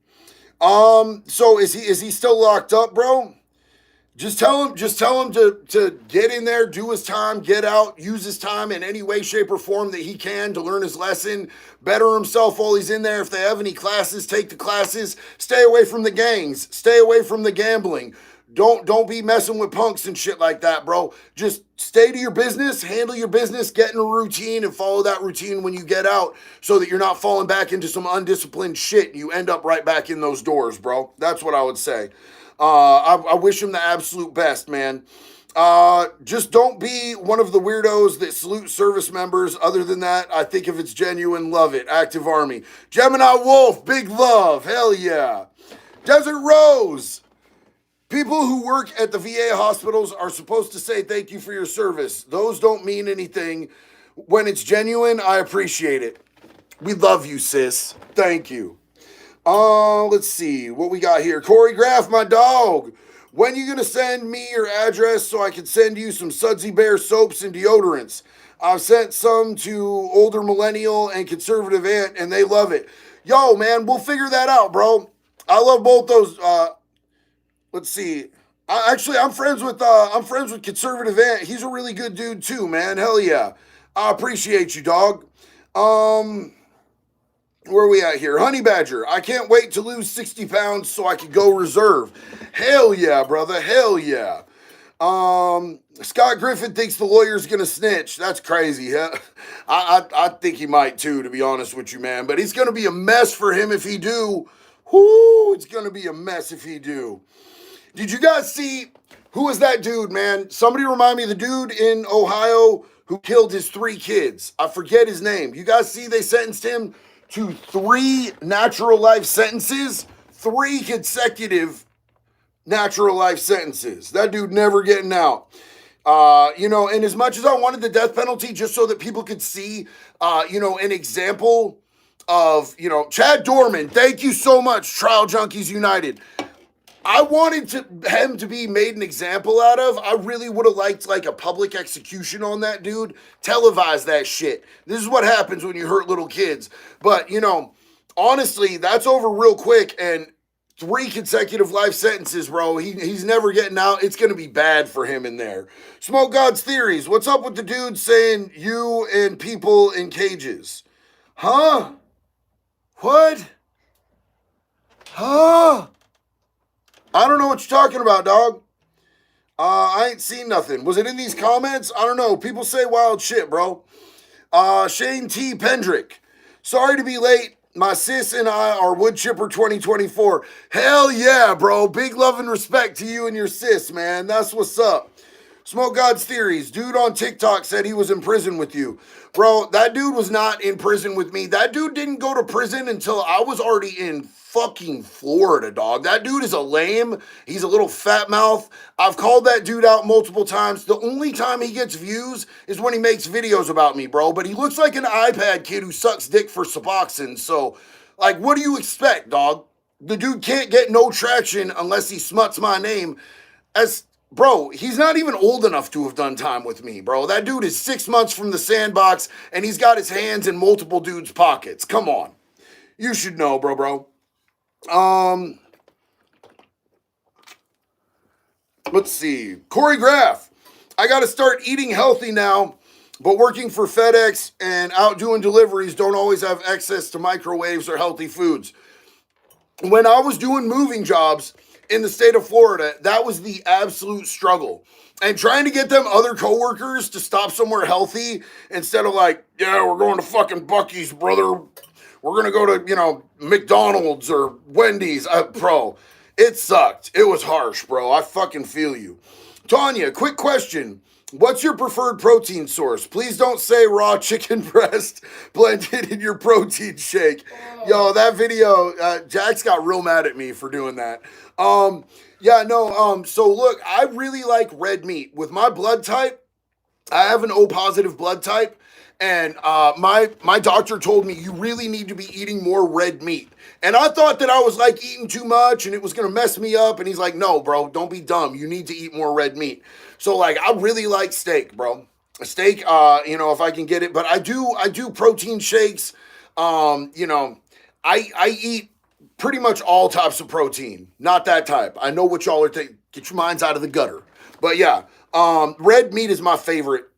So is he still locked up, bro? Just tell him to get in there, do his time, get out, use his time in any way, shape, or form that he can to learn his lesson, better himself while he's in there. If they have any classes, take the classes. Stay away from the gangs. Stay away from the gambling. Don't be messing with punks and shit like that, bro. Just stay to your business, handle your business, get in a routine, and follow that routine when you get out so that you're not falling back into some undisciplined shit and you end up right back in those doors, bro. That's what I would say. I wish him the absolute best, man. Just don't be one of the weirdos that salute service members. Other than that, I think if it's genuine, love it. Active Army. Gemini Wolf, big love. Hell yeah. Desert Rose. People who work at the VA hospitals are supposed to say thank you for your service. Those don't mean anything. When it's genuine, I appreciate it. We love you, sis. Thank you. Let's see what we got here. Cory Graph, my dog. When you gonna send me your address so I can send you some Sudsy Bear soaps and deodorants? I've sent some to older millennial and conservative aunt, and they love it. Yo, man, we'll figure that out, bro. I love both those. Let's see. I'm friends with conservative aunt. He's a really good dude too, man. Hell yeah. I appreciate you, dog. Where are we at here? Honey Badger. I can't wait to lose 60 pounds so I can go reserve. Hell yeah, brother. Hell yeah. Scott Griffin thinks the lawyer's gonna snitch. That's crazy. Huh? I think he might too, to be honest with you, man. But it's gonna be a mess for him if he do. Whoo, it's gonna be a mess if he do. Did you guys see, who was that dude, man? Somebody remind me of the dude in Ohio who killed his 3 kids. I forget his name. You guys see they sentenced him to 3 natural life sentences? 3 consecutive natural life sentences. That dude never getting out. And as much as I wanted the death penalty just so that people could see, an example of, Chad Dorman, thank you so much, Trial Junkies United. I wanted him to be made an example out of. I really would have liked like a public execution on that dude. Televise that shit. This is what happens when you hurt little kids. But, honestly, that's over real quick. And 3 consecutive life sentences, bro. He's never getting out. It's going to be bad for him in there. Smoke God's Theories. What's up with the dude saying you and people in cages? Huh? What? Huh? I don't know what you're talking about, dog. I ain't seen nothing. Was it in these comments? I don't know. People say wild shit, bro. Shane T. Pendrick. Sorry to be late. My sis and I are Wood Chipper 2024. Hell yeah, bro. Big love and respect to you and your sis, man. That's what's up. Smoke God's Theories. Dude on TikTok said he was in prison with you. Bro, that dude was not in prison with me. That dude didn't go to prison until I was already in fucking Florida, dog. That dude is a lame. He's a little fat mouth. I've called that dude out multiple times. The only time he gets views is when he makes videos about me, bro. But he looks like an iPad kid who sucks dick for Suboxone. So, like, what do you expect, dog? The dude can't get no traction unless he smuts my name. as bro, he's not even old enough to have done time with me, bro. That dude is 6 months from the sandbox, and he's got his hands in multiple dudes' pockets. Come on. You should know, bro. Let's see. Cory Graph. I got to start eating healthy now, but working for FedEx and out doing deliveries don't always have access to microwaves or healthy foods. When I was doing moving jobs in the state of Florida, that was the absolute struggle. And trying to get them other coworkers to stop somewhere healthy instead of like, yeah, we're going to fucking Buc-ee's, brother. We're going to go to, McDonald's or Wendy's. Bro, it sucked. It was harsh, bro. I fucking feel you. Tanya, quick question. What's your preferred protein source? Please don't say raw chicken breast blended in your protein shake. Yo, that video, Jax got real mad at me for doing that. So look, I really like red meat. With my blood type, I have an O positive blood type, and my doctor told me you really need to be eating more red meat. And I thought that I was like eating too much and it was gonna mess me up. And he's like, no, bro, don't be dumb. You need to eat more red meat. So like, I really like steak, bro. Steak, if I can get it. But I do protein shakes. I eat pretty much all types of protein. Not that type. I know what y'all are thinking. Get your minds out of the gutter. But yeah, red meat is my favorite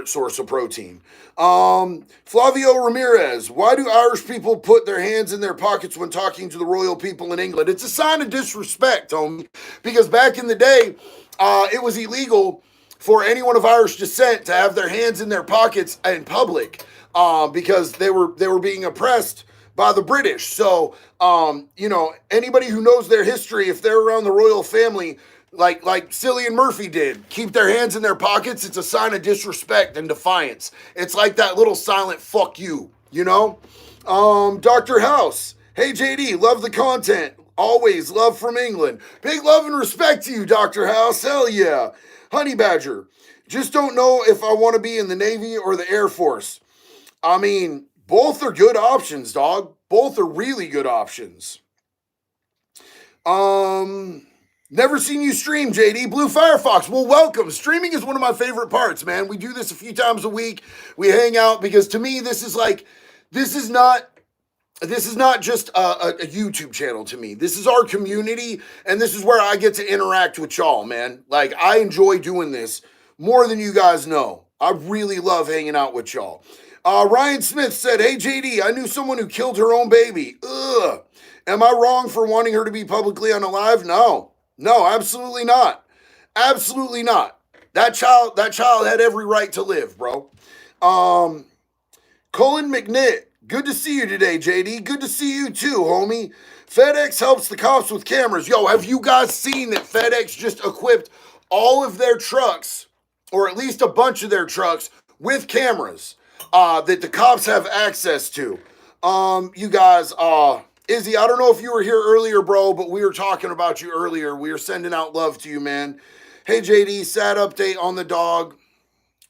source of protein. Flavio Ramirez, why do Irish people put their hands in their pockets when talking to the royal people in England? It's a sign of disrespect, homie, because back in the day, it was illegal for anyone of Irish descent to have their hands in their pockets in public, because they were being oppressed by the British. So, anybody who knows their history, if they're around the royal family, like Cillian Murphy did, keep their hands in their pockets, it's a sign of disrespect and defiance. It's like that little silent fuck you, Dr. House, hey JD, love the content. Always love from England. Big love and respect to you, Dr. House. Hell yeah. Honey Badger, just don't know if I want to be in the Navy or the Air Force. I mean, both are good options, dog. Both are really good options. Never seen you stream, JD. Blue Firefox, well, welcome. Streaming is one of my favorite parts, man. We do this a few times a week. We hang out because to me, this is not just a YouTube channel to me. This is our community, and this is where I get to interact with y'all, man. Like, I enjoy doing this more than you guys know. I really love hanging out with y'all. Ryan Smith said, hey, JD, I knew someone who killed her own baby. Ugh. Am I wrong for wanting her to be publicly unalive? No, absolutely not. Absolutely not. That child had every right to live, bro. Colin McNitt, good to see you today, JD. Good to see you too, homie. FedEx helps the cops with cameras. Yo, have you guys seen that FedEx just equipped all of their trucks, or at least a bunch of their trucks, with cameras that the cops have access to? You guys, Izzy, I don't know if you were here earlier, bro, but we were talking about you earlier. We were sending out love to you, man. Hey, JD, sad update on the dog.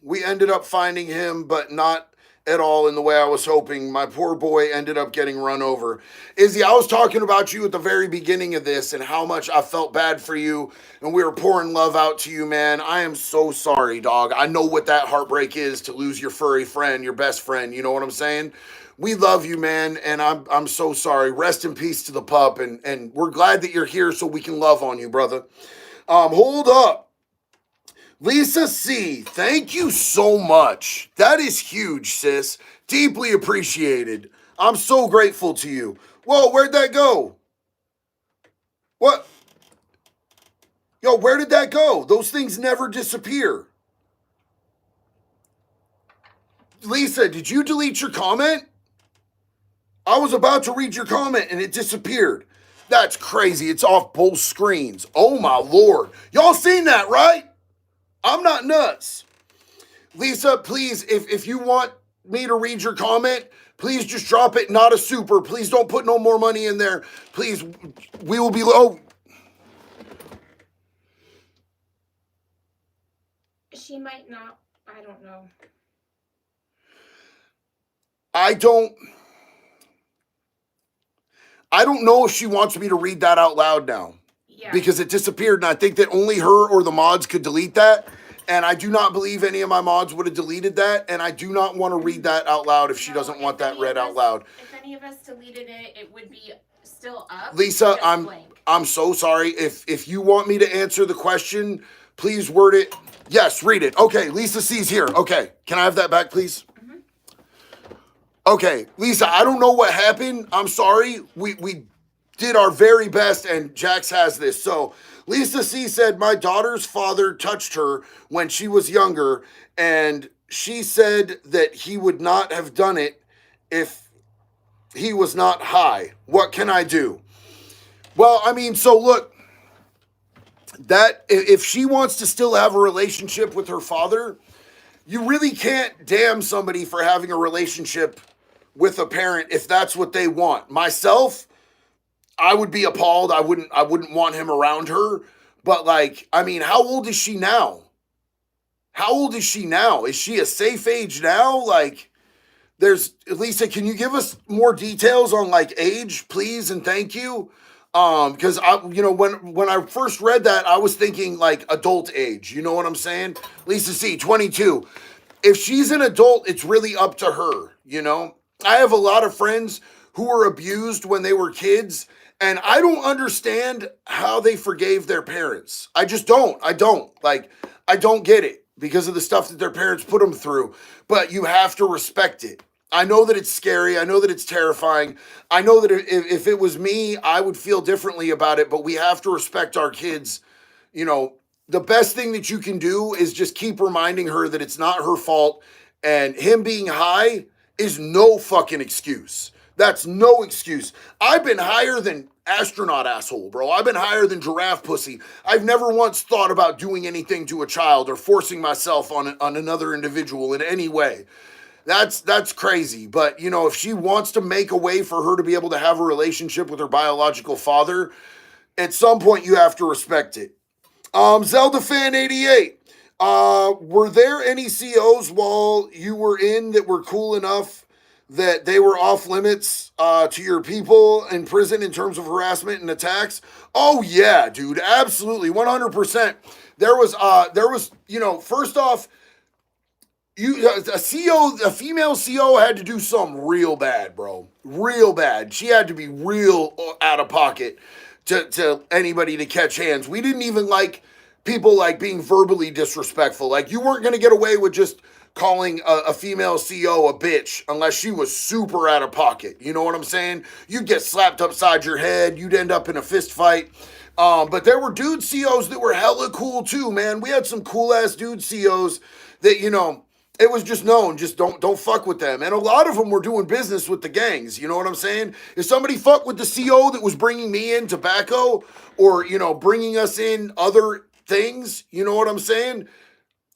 We ended up finding him, but not at all in the way I was hoping. My poor boy ended up getting run over. Izzy, I was talking about you at the very beginning of this and how much I felt bad for you, and we were pouring love out to you, man. I am so sorry, dog. I know what that heartbreak is, to lose your furry friend, your best friend. You know what I'm saying? We love you, man, and I'm so sorry. Rest in peace to the pup, and we're glad that you're here so we can love on you, brother. Hold up. Lisa C., thank you so much. That is huge, sis. Deeply appreciated. I'm so grateful to you. Whoa, where'd that go? What? Yo, where did that go? Those things never disappear. Lisa, did you delete your comment? I was about to read your comment and it disappeared. That's crazy. It's off both screens. Oh my Lord. Y'all seen that, right? I'm not nuts. Lisa, please, if you want me to read your comment, please just drop it, not a super. Please don't put no more money in there. Please, we will be low. She might not. I don't know. I don't know if she wants me to read that out loud now. Yeah. because it disappeared, and I think that only her or the mods could delete that. And I do not believe any of my mods would have deleted that, and I do not want to read that out loud if she doesn't want that read out loud. If any of us deleted it, it would be still up. Lisa, I'm so sorry. If you want me to answer the question, please word it. Yes, read it. Okay, Lisa C's here. Okay, can I have that back, please? Mm-hmm. Okay, Lisa, I don't know what happened. I'm sorry. We did our very best, and Jax has this. So Lisa C said, my daughter's father touched her when she was younger, and she said that he would not have done it if he was not high. What can I do? Well, I mean, so look, that if she wants to still have a relationship with her father, you really can't damn somebody for having a relationship with a parent if that's what they want. Myself, I would be appalled. I wouldn't want him around her. But like, I mean, how old is she now? How old is she now? Is she a safe age now? Like, Lisa, can you give us more details on like age, please, and thank you? Because when I first read that, I was thinking like adult age. You know what I'm saying? Lisa C, 22. If she's an adult, it's really up to her. You know, I have a lot of friends who were abused when they were kids, and I don't understand how they forgave their parents. I just don't. I don't get it because of the stuff that their parents put them through. But you have to respect it. I know that it's scary. I know that it's terrifying. I know that if it was me, I would feel differently about it, but we have to respect our kids. You know, the best thing that you can do is just keep reminding her that it's not her fault, and him being high is no fucking excuse. That's no excuse. I've been higher than astronaut asshole, bro. I've been higher than giraffe pussy. I've never once thought about doing anything to a child or forcing myself on another individual in any way. That's crazy. But, you know, if she wants to make a way for her to be able to have a relationship with her biological father, at some point you have to respect it. Zelda Fan 88. Were there any COs while you were in that were cool enough that they were off limits to your people in prison in terms of harassment and attacks? Oh yeah, dude, absolutely, 100%. There was, you know, first off, a female CO had to do something real bad, bro. Real bad. She had to be real out of pocket to anybody to catch hands. We didn't even like people like being verbally disrespectful. Like, you weren't going to get away with just calling a female CO a bitch unless she was super out of pocket. You know what I'm saying? You'd get slapped upside your head. You'd end up in a fist fight. But there were dude COs that were hella cool too, man. We had some cool ass dude COs that, you know, it was just known, just don't fuck with them. And a lot of them were doing business with the gangs, you know what I'm saying? If somebody fucked with the CO that was bringing me in tobacco or, you know, bringing us in other things, you know what I'm saying?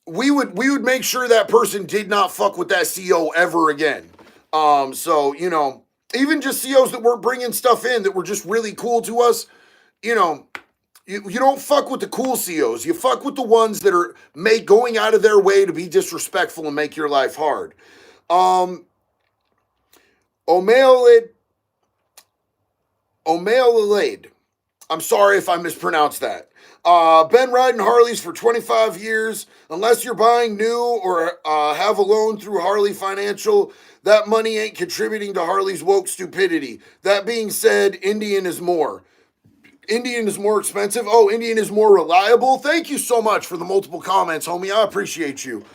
We would make sure that person did not fuck with that CO ever again. So, you know, even just COs that weren't bringing stuff in that were just really cool to us, you know, you don't fuck with the cool COs. You fuck with the ones that are going out of their way to be disrespectful and make your life hard. O'Malley. I'm sorry if I mispronounced that. Been riding Harleys for 25 years. Unless you're buying new or have a loan through Harley Financial, that money ain't contributing to Harley's woke stupidity. That being said, Indian is more. Indian is more expensive. Oh, Indian is more reliable. Thank you so much for the multiple comments, homie. I appreciate you.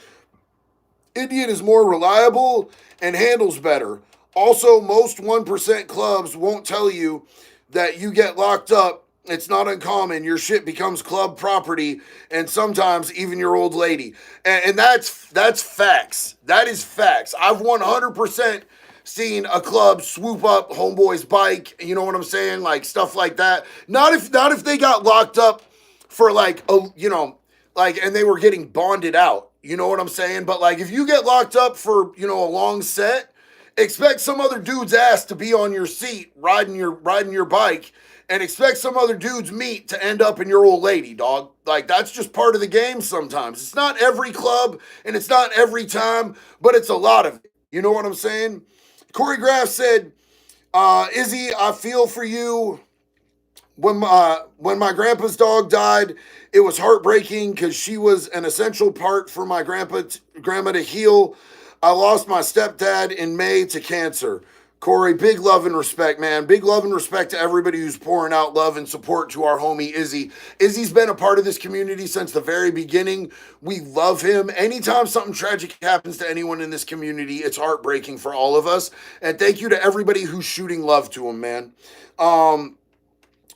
Indian is more reliable and handles better. Also, most 1% clubs won't tell you that you get locked up. It's not uncommon. Your shit becomes club property, and sometimes even your old lady. And that's facts. That is facts. I've 100% seen a club swoop up homeboy's bike, you know what I'm saying? Like stuff like that. Not if they got locked up for like you know, like, and they were getting bonded out, you know what I'm saying? But like if you get locked up for, you know, a long set, expect some other dude's ass to be on your seat riding your bike, and expect some other dude's meat to end up in your old lady, dog. Like, that's just part of the game sometimes. It's not every club and it's not every time, but it's a lot of it. You know what I'm saying? Cory Graph said, Izzy, I feel for you. when my grandpa's dog died, it was heartbreaking because she was an essential part for my grandma to heal. I lost my stepdad in May to cancer. Cory, big love and respect, man. Big love and respect to everybody who's pouring out love and support to our homie Izzy. Izzy's been a part of this community since the very beginning. We love him. Anytime something tragic happens to anyone in this community, it's heartbreaking for all of us. And thank you to everybody who's shooting love to him, man.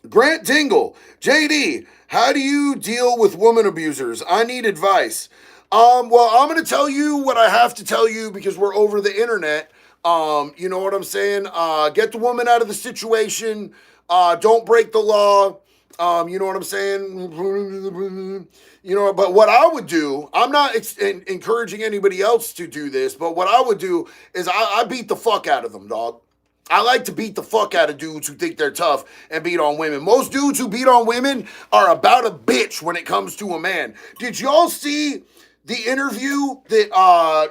Grant Dingle, JD, how do you deal with woman abusers? I need advice. Well, I'm going to tell you what I have to tell you because we're over the internet. You know what I'm saying? Get the woman out of the situation. Don't break the law. You know what I'm saying? You know, but what I would do, I'm not encouraging anybody else to do this, but what I would do is I beat the fuck out of them, dog. I like to beat the fuck out of dudes who think they're tough and beat on women. Most dudes who beat on women are about a bitch when it comes to a man. Did y'all see the interview that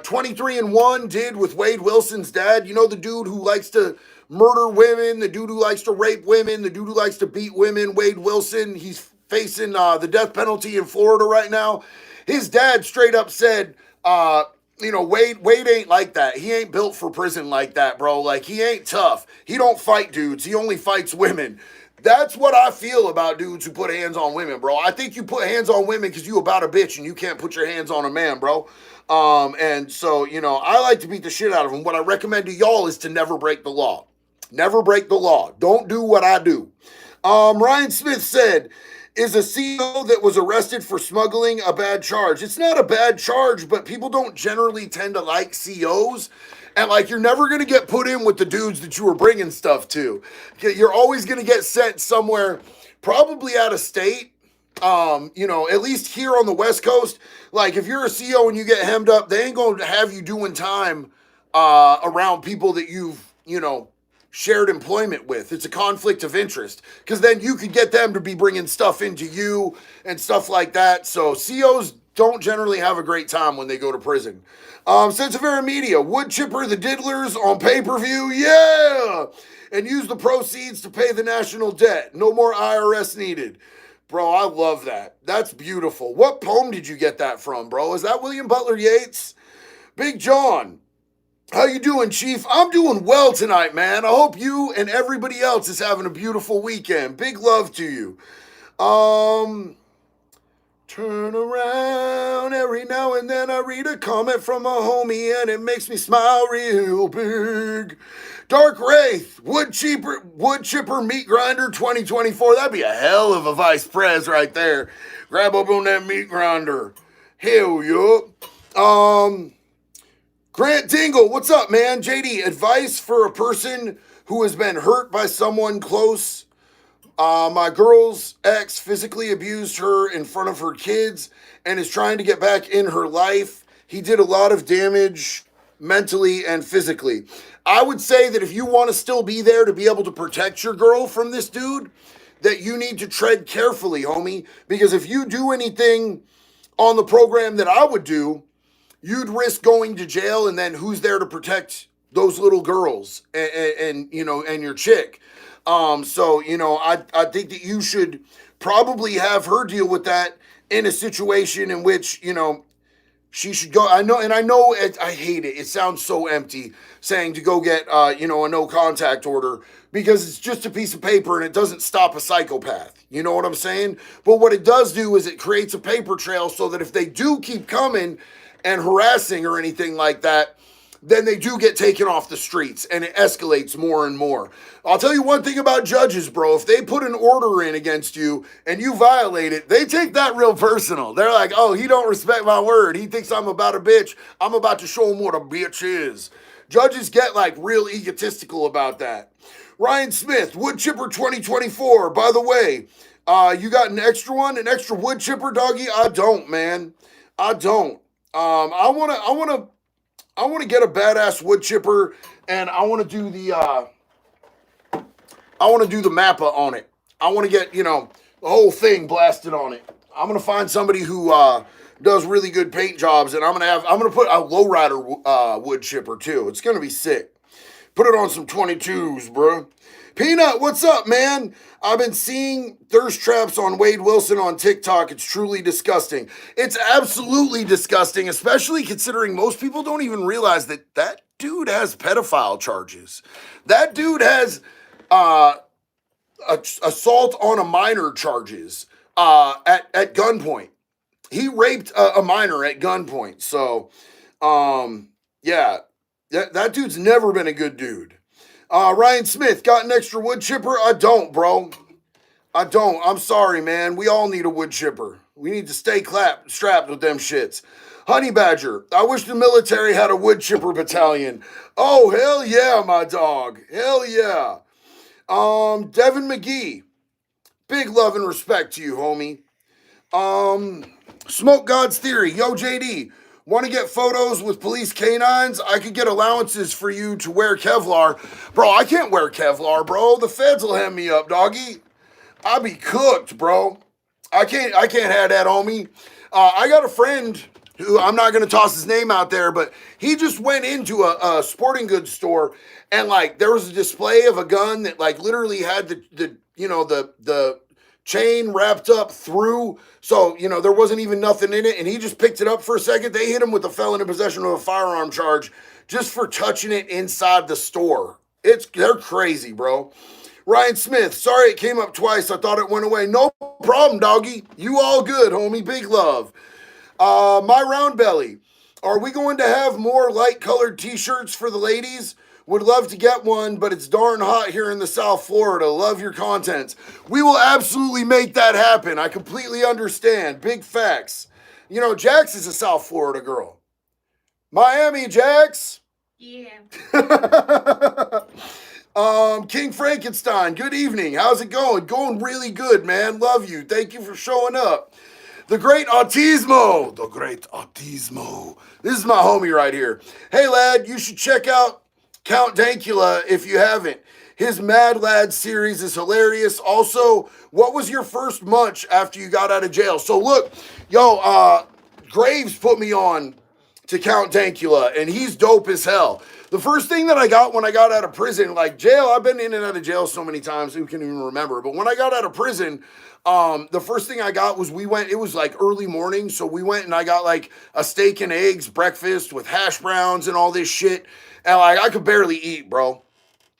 23andMe did with Wade Wilson's dad? You know, the dude who likes to murder women, the dude who likes to rape women, the dude who likes to beat women, Wade Wilson. He's facing the death penalty in Florida right now. His dad straight up said, Wade ain't like that. He ain't built for prison like that, bro. Like, he ain't tough. He don't fight dudes. He only fights women. That's what I feel about dudes who put hands on women, bro. I think you put hands on women because you about a bitch and you can't put your hands on a man, bro. And so, I like to beat the shit out of them. What I recommend to y'all is to never break the law. Never break the law. Don't do what I do. Ryan Smith said, is a CO that was arrested for smuggling a bad charge? It's not a bad charge, but people don't generally tend to like COs. And, you're never going to get put in with the dudes that you were bringing stuff to. You're always going to get sent somewhere, probably out of state. At least here on the West Coast. If you're a CO and you get hemmed up, they ain't going to have you doing time around people that you've, shared employment with. It's a conflict of interest because then you could get them to be bringing stuff into you and stuff like that. So COs don't generally have a great time when they go to prison. Sense of Air Media, would chipper the diddlers on pay-per-view? Yeah! And use the proceeds to pay the national debt. No more IRS needed. Bro, I love that. That's beautiful. What poem did you get that from, bro? Is that William Butler Yeats? Big John, how you doing, Chief? I'm doing well tonight, man. I hope you and everybody else is having a beautiful weekend. Big love to you. Turn around every now and then I read a comment from a homie and it makes me smile real big. Dark Wraith, wood chipper meat grinder 2024. That'd be a hell of a vice pres right there. Grab up on that meat grinder. Hell yeah. Grant Dingle, what's up, man? JD, advice for a person who has been hurt by someone close. My girl's ex physically abused her in front of her kids and is trying to get back in her life. He did a lot of damage mentally and physically. I would say that if you want to still be there to be able to protect your girl from this dude, that you need to tread carefully, homie. Because if you do anything on the program that I would do, you'd risk going to jail, and then who's there to protect those little girls and your chick? I think that you should probably have her deal with that in a situation in which, she should go. I hate it. It sounds so empty saying to go get, a no contact order because it's just a piece of paper and it doesn't stop a psychopath. You know what I'm saying? But what it does do is it creates a paper trail so that if they do keep coming and harassing or anything like that, then they do get taken off the streets and it escalates more and more. I'll tell you one thing about judges, bro. If they put an order in against you and you violate it, they take that real personal. They're like, oh, he don't respect my word. He thinks I'm about a bitch. I'm about to show him what a bitch is. Judges get real egotistical about that. Ryan Smith, wood chipper 2024. By the way, you got an extra one, an extra wood chipper, doggy? I don't, man. I don't. I want to get a badass wood chipper, and I want to do the Mappa on it. I want to get the whole thing blasted on it. I'm gonna find somebody who does really good paint jobs, and I'm gonna put a lowrider wood chipper too. It's gonna be sick. Put it on some 22s, bro. Peanut, what's up, man? I've been seeing thirst traps on Wade Wilson on TikTok. It's truly disgusting. It's absolutely disgusting, especially considering most people don't even realize that that dude has pedophile charges. That dude has assault on a minor charges at gunpoint. He raped a minor at gunpoint. So, yeah, that dude's never been a good dude. Ryan Smith, got an extra wood chipper? I don't, bro. I don't. I'm sorry, man. We all need a wood chipper. We need to stay strapped with them shits. Honey Badger, I wish the military had a wood chipper battalion. Oh, hell yeah, my dog. Hell yeah. Devin McGee, big love and respect to you, homie. Smoke God's Theory, yo, JD, want to get photos with police canines? I could get allowances for you to wear Kevlar. Bro, I can't wear Kevlar, bro. The feds will hem me up, doggy. I'll be cooked, bro. I can't have that on me. I got a friend who, I'm not going to toss his name out there, but he just went into a sporting goods store and like there was a display of a gun that like literally had the chain wrapped up through, so there wasn't even nothing in it, and he just picked it up for a second. They hit him with a felon in possession of a firearm charge just for touching it inside the store. They're crazy, bro. Ryan Smith, sorry it came up twice. I thought it went away. No problem, doggy. You all good, homie. Big love. My round belly. Are we going to have more light colored t-shirts for the ladies? Would love to get one, but it's darn hot here in the South Florida. Love your contents. We will absolutely make that happen. I completely understand. Big facts. Jax is a South Florida girl. Miami, Jax. Yeah. King Frankenstein, good evening. How's it going? Going really good, man. Love you. Thank you for showing up. The Great Autismo. The Great Autismo. This is my homie right here. Hey, lad, you should check out Count Dankula if you haven't. His Mad Lad series is hilarious. Also, what was your first munch after you got out of jail? So look, Graves put me on to Count Dankula, and he's dope as hell. The first thing that I got when I got out of prison, like jail, I've been in and out of jail so many times, who can even remember? But when I got out of prison, the first thing I got was it was like early morning, so we went and I got like a steak and eggs breakfast with hash browns and all this shit, and like I could barely eat, bro.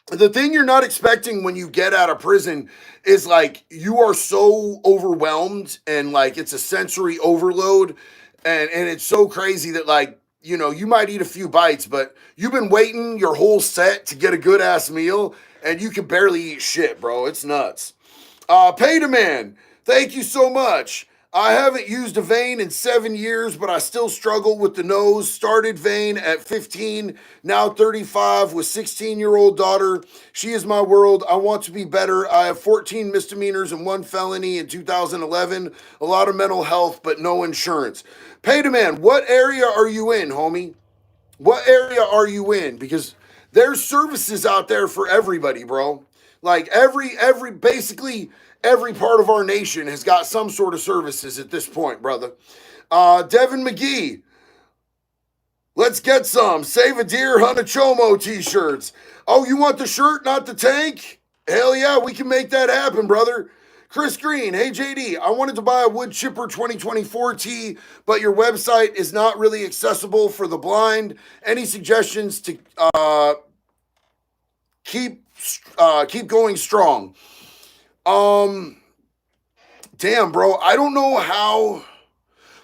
The thing you're not expecting when you get out of prison is like you are so overwhelmed and like it's a sensory overload, and it's so crazy that like, you might eat a few bites, but you've been waiting your whole set to get a good ass meal and you can barely eat shit, bro. It's nuts. Pay to man, thank you so much. I haven't used a vein in 7 years, but I still struggle with the nose. Started vein at 15, now 35 with 16-year-old daughter. She is my world. I want to be better. I have 14 misdemeanors and 1 felony in 2011. A lot of mental health, but no insurance. Pay to man, what area are you in, homie? What area are you in? Because there's services out there for everybody, bro. Like basically every part of our nation has got some sort of services at this point, brother. Devin McGee, let's get some. Save a Deer, Hunt a Chomo t-shirts. Oh, you want the shirt, not the tank? Hell yeah, we can make that happen, brother. Chris Green, hey JD, I wanted to buy a wood chipper 2024 tee, but your website is not really accessible for the blind. Any suggestions to keep going strong? Damn, bro, I don't know how.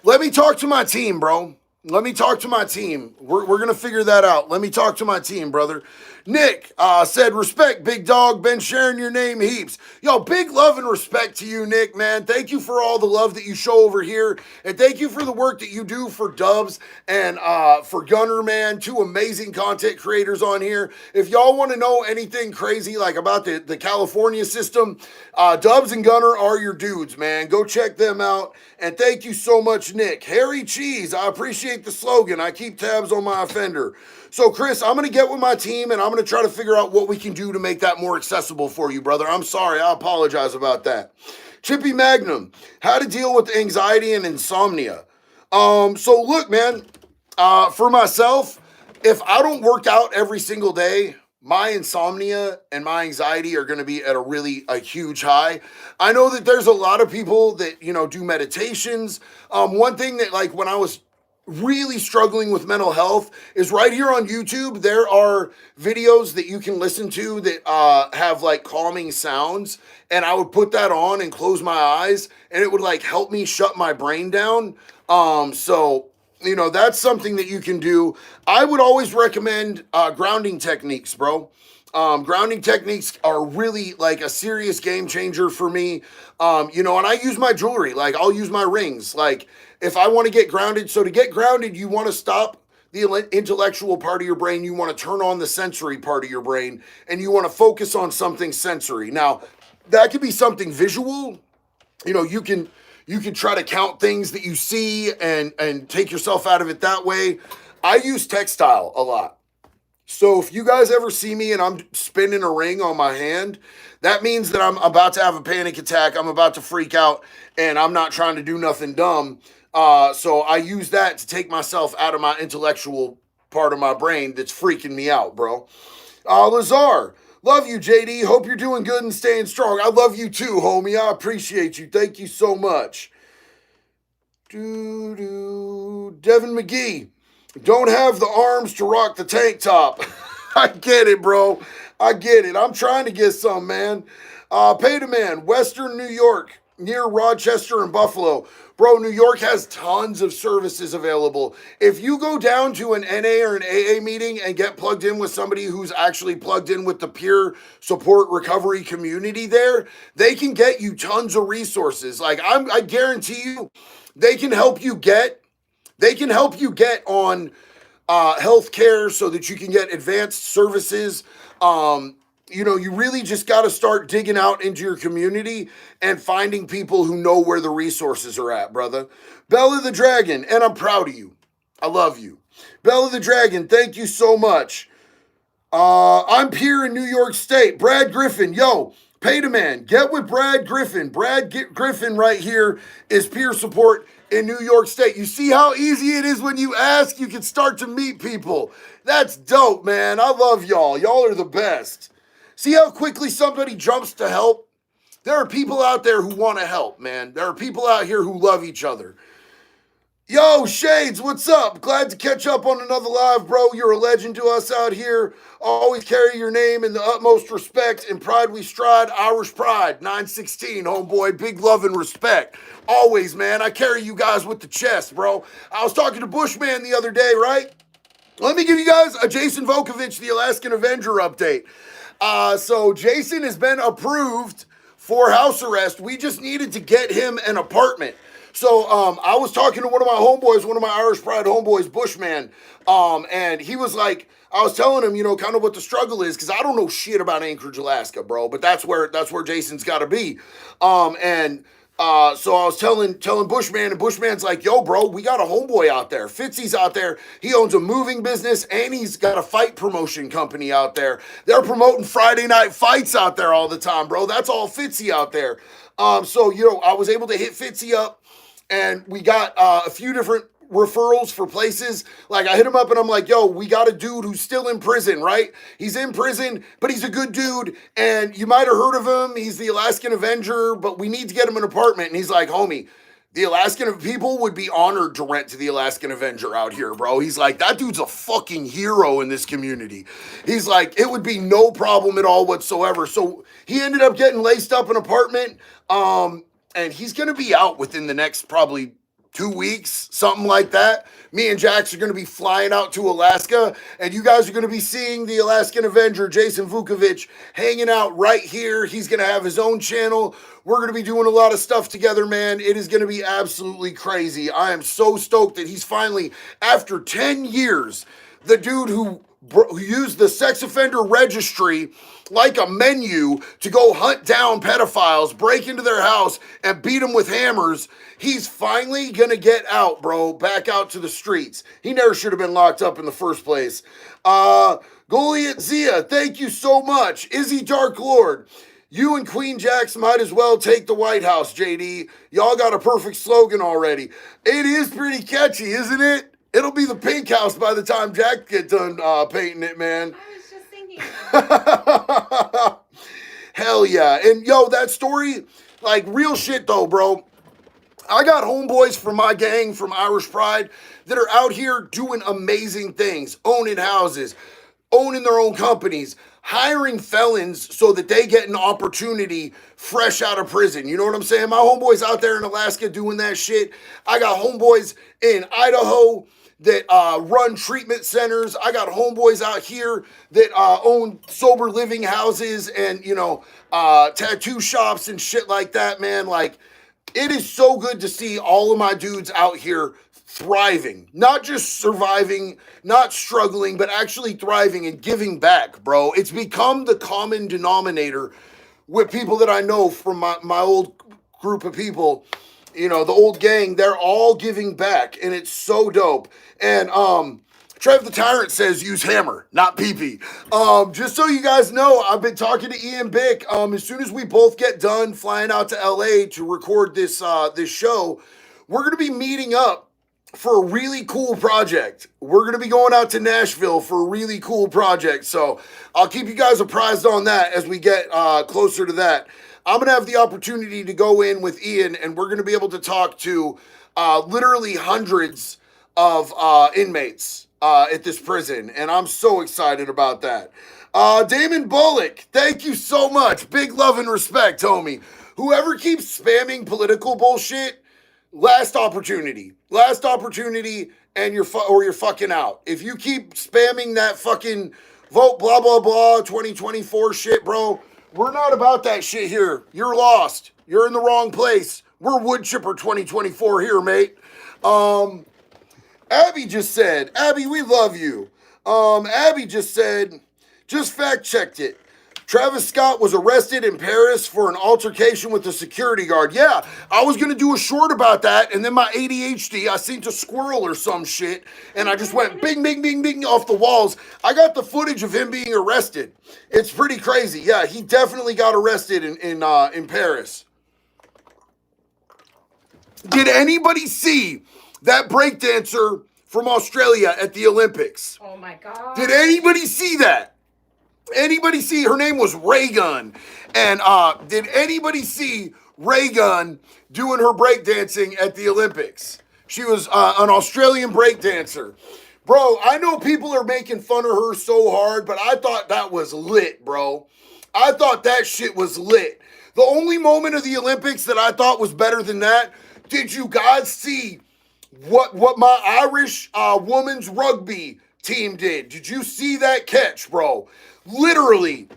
Let me talk to my team, bro. Let me talk to my team. We're going to figure that out. Let me talk to my team, brother. Nick said, respect, big dog. Been sharing your name heaps. Yo, big love and respect to you, Nick, man. Thank you for all the love that you show over here. And thank you for the work that you do for Dubs and for Gunner, man. 2 amazing content creators on here. If y'all want to know anything crazy like about the California system, Dubs and Gunner are your dudes, man. Go check them out. And thank you so much, Nick. Harry Cheese, I appreciate the slogan. I keep tabs on my offender. So, Chris, I'm going to get with my team, and I'm going to try to figure out what we can do to make that more accessible for you, brother. I'm sorry. I apologize about that. Chippy Magnum, how to deal with anxiety and insomnia. So, look, man, for myself, if I don't work out every single day, my insomnia and my anxiety are going to be at a huge high. I know that there's a lot of people that, do meditations. One thing that, like, when I was really struggling with mental health is right here on YouTube, there are videos that you can listen to that have like calming sounds. And I would put that on and close my eyes and it would like help me shut my brain down. So that's something that you can do. I would always recommend grounding techniques, bro. Grounding techniques are really like a serious game changer for me. And I use my jewelry, like I'll use my rings. Like if I want to get grounded, so to get grounded, you want to stop the intellectual part of your brain. You want to turn on the sensory part of your brain and you want to focus on something sensory. Now, that could be something visual. You can try to count things that you see and take yourself out of it that way. I use textile a lot. So if you guys ever see me and I'm spinning a ring on my hand, that means that I'm about to have a panic attack. I'm about to freak out and I'm not trying to do nothing dumb. So I use that to take myself out of my intellectual part of my brain that's freaking me out, bro. Lazar, love you, JD. Hope you're doing good and staying strong. I love you too, homie. I appreciate you. Thank you so much. Devin McGee, don't have the arms to rock the tank top. I get it, bro. I get it. I'm trying to get some, man. Pay to man, Western New York, near Rochester and Buffalo. Bro, New York has tons of services available. If you go down to an NA or an AA meeting and get plugged in with somebody who's actually plugged in with the peer support recovery community there, they can get you tons of resources. Like I guarantee you, they can help you get on healthcare so that you can get advanced services. You really just got to start digging out into your community and finding people who know where the resources are at, brother. Bella the Dragon, and I'm proud of you. I love you. Bella the Dragon, thank you so much. I'm here in New York State. Brad Griffin, yo, pay to man, get with Brad Griffin. Griffin right here is peer support in New York State. You see how easy it is when you ask? You can start to meet people. That's dope, man. I love y'all. Y'all are the best. See how quickly somebody jumps to help? There are people out there who want to help, man. There are people out here who love each other. Yo, Shades, what's up? Glad to catch up on another live, bro. You're a legend to us out here. Always carry your name in the utmost respect and pride we stride. Irish pride, 916, homeboy. Big love and respect. Always, man. I carry you guys with the chest, bro. I was talking to Bushman the other day, right? Let me give you guys a Jason Vukovich, the Alaskan Avenger update. So Jason has been approved for house arrest. We just needed to get him an apartment. So I was talking to one of my homeboys, one of my Irish Pride homeboys, Bushman, and he was like, I was telling him, kind of what the struggle is, because I don't know shit about Anchorage, Alaska, bro, but that's where Jason's got to be. So I was telling Bushman, and Bushman's like, yo, bro, we got a homeboy out there. Fitzy's out there. He owns a moving business, and he's got a fight promotion company out there. They're promoting Friday night fights out there all the time, bro. That's all Fitzy out there. So I was able to hit Fitzy up, and we got a few different referrals for places. Like I hit him up and I'm like, yo, we got a dude who's still in prison, right? He's in prison, but he's a good dude. And you might have heard of him. He's the Alaskan Avenger, but we need to get him an apartment. And he's like, homie, the Alaskan people would be honored to rent to the Alaskan Avenger out here, bro. He's like, that dude's a fucking hero in this community. He's like, it would be no problem at all whatsoever. So he ended up getting laced up an apartment. And he's going to be out within the next probably 2 weeks, something like that. Me and Jax are going to be flying out to Alaska, and you guys are going to be seeing the Alaskan Avenger, Jason Vukovich, hanging out right here. He's going to have his own channel. We're going to be doing a lot of stuff together, man. It is going to be absolutely crazy. I am so stoked that he's finally, after 10 years, the dude who used the sex offender registry like a menu to go hunt down pedophiles, break into their house, and beat them with hammers. He's finally gonna get out, bro, back out to the streets. He never should have been locked up in the first place. Goliath Zia, thank you so much. Izzy Dark Lord, you and Queen Jax might as well take the White House, JD. Y'all got a perfect slogan already. It is pretty catchy, isn't it? It'll be the pink house by the time Jack gets done painting it, man. I was just thinking about Hell yeah. And yo, that story, like real shit though, bro. I got homeboys from my gang from Irish Pride that are out here doing amazing things, owning houses, owning their own companies, hiring felons so that they get an opportunity fresh out of prison. You know what I'm saying? My homeboys out there in Alaska doing that shit. I got homeboys in Idaho that run treatment centers. I got homeboys out here that own sober living houses and, tattoo shops and shit like that, man. Like, it is so good to see all of my dudes out here thriving, not just surviving, not struggling, but actually thriving and giving back, bro. It's become the common denominator with people that I know from my old group of people, the old gang. They're all giving back, and it's so dope. And Trev the Tyrant says use hammer, not pee-pee. Just so you guys know, I've been talking to Ian Bick. As soon as we both get done flying out to LA to record this show, we're going to be meeting up for a really cool project. We're going to be going out to Nashville for a really cool project. So I'll keep you guys apprised on that as we get closer to that. I'm going to have the opportunity to go in with Ian, and we're going to be able to talk to literally hundreds of inmates at this prison, and I'm so excited about that. Damon Bullock, thank you so much. Big love and respect, homie. Whoever keeps spamming political bullshit, last opportunity, and you're fucking out. If you keep spamming that fucking vote blah blah blah 2024 shit, bro, we're not about that shit here. You're lost. You're in the wrong place. We're wood chipper 2024 here, mate. Abby just said, Abby, we love you. Abby just said, just fact checked it. Travis Scott was arrested in Paris for an altercation with a security guard. Yeah, I was going to do a short about that, and then my ADHD, I seen a squirrel or some shit, and I just went bing, bing, bing, bing off the walls. I got the footage of him being arrested. It's pretty crazy. Yeah, he definitely got arrested in Paris. Did anybody see that breakdancer from Australia at the Olympics? Oh my God. Did anybody see that? Anybody see? Her name was Raygun. And did anybody see Raygun doing her breakdancing at the Olympics? She was an Australian breakdancer. Bro, I know people are making fun of her so hard, but I thought that was lit, bro. I thought that shit was lit. The only moment of the Olympics that I thought was better than that, did you guys see what my Irish women's rugby team did? Did you see that catch, bro? Literally,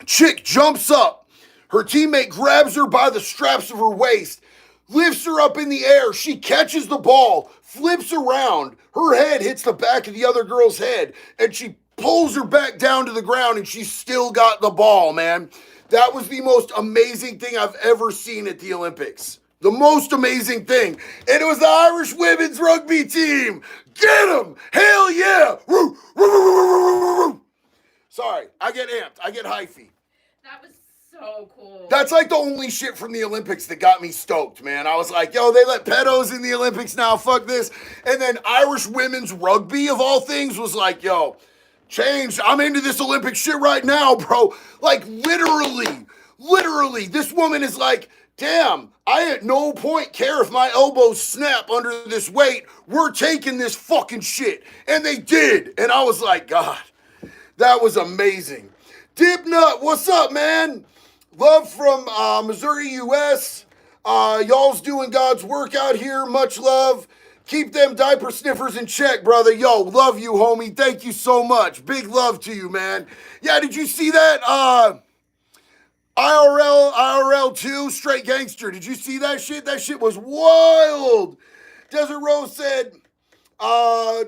chick jumps up. Her teammate grabs her by the straps of her waist, lifts her up in the air. She catches the ball, flips around. Her head hits the back of the other girl's head, and she pulls her back down to the ground, and she still got the ball, man. That was the most amazing thing I've ever seen at the Olympics. The most amazing thing. And it was the Irish women's rugby team. Get them! Hell yeah! Woo, woo, woo, woo, woo, woo. Sorry, I get amped. I get hyphy. That was so cool. That's like the only shit from the Olympics that got me stoked, man. I was like, yo, they let pedos in the Olympics now. Fuck this. And then Irish women's rugby, of all things, was like, yo, change. I'm into this Olympic shit right now, bro. Like, literally, this woman is like, damn, I at no point care if my elbows snap under this weight. We're taking this fucking shit. And they did. And I was like, God, that was amazing. Dipnut, what's up, man? Love from Missouri, U.S. Y'all's doing God's work out here. Much love. Keep them diaper sniffers in check, brother. Yo, love you, homie. Thank you so much. Big love to you, man. Yeah, did you see that? IRL 2, Straight Gangster. Did you see that shit? That shit was wild. Desert Rose said,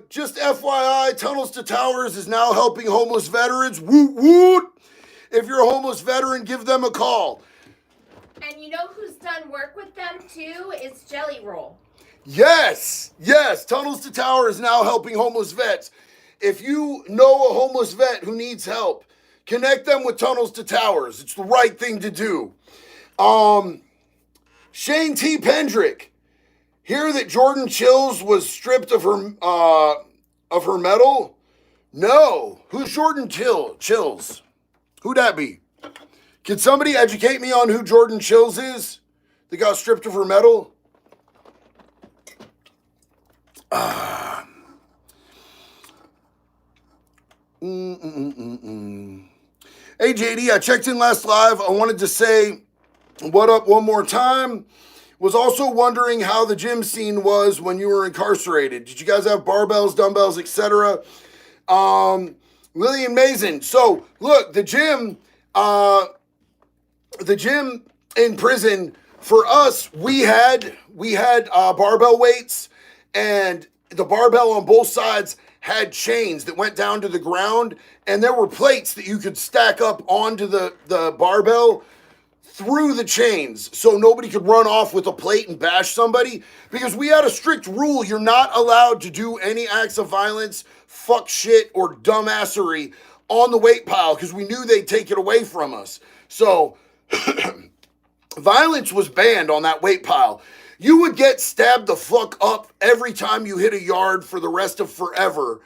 just FYI, Tunnels to Towers is now helping homeless veterans. Woot woot. If you're a homeless veteran, give them a call. And you know who's done work with them too? Is Jelly Roll. Yes. Tunnels to Tower is now helping homeless vets. If you know a homeless vet who needs help, connect them with Tunnels to Towers. It's the right thing to do. Shane T. Pendrick. Hear that Jordan Chills was stripped of her medal? No. Who's Jordan Chills? Who'd that be? Can somebody educate me on who Jordan Chills is? That got stripped of her medal? Hey, JD, I checked in last live. I wanted to say what up one more time. Was also wondering how the gym scene was when you were incarcerated. Did you guys have barbells, dumbbells, etc.? Really amazing. So, look, the gym in prison, for us, we had barbell weights, and the barbell on both sides had chains that went down to the ground, and there were plates that you could stack up onto the barbell through the chains so nobody could run off with a plate and bash somebody, because we had a strict rule. You're not allowed to do any acts of violence, fuck shit, or dumbassery on the weight pile, because we knew they'd take it away from us. So violence was banned on that weight pile. You would get stabbed the fuck up every time you hit a yard for the rest of forever,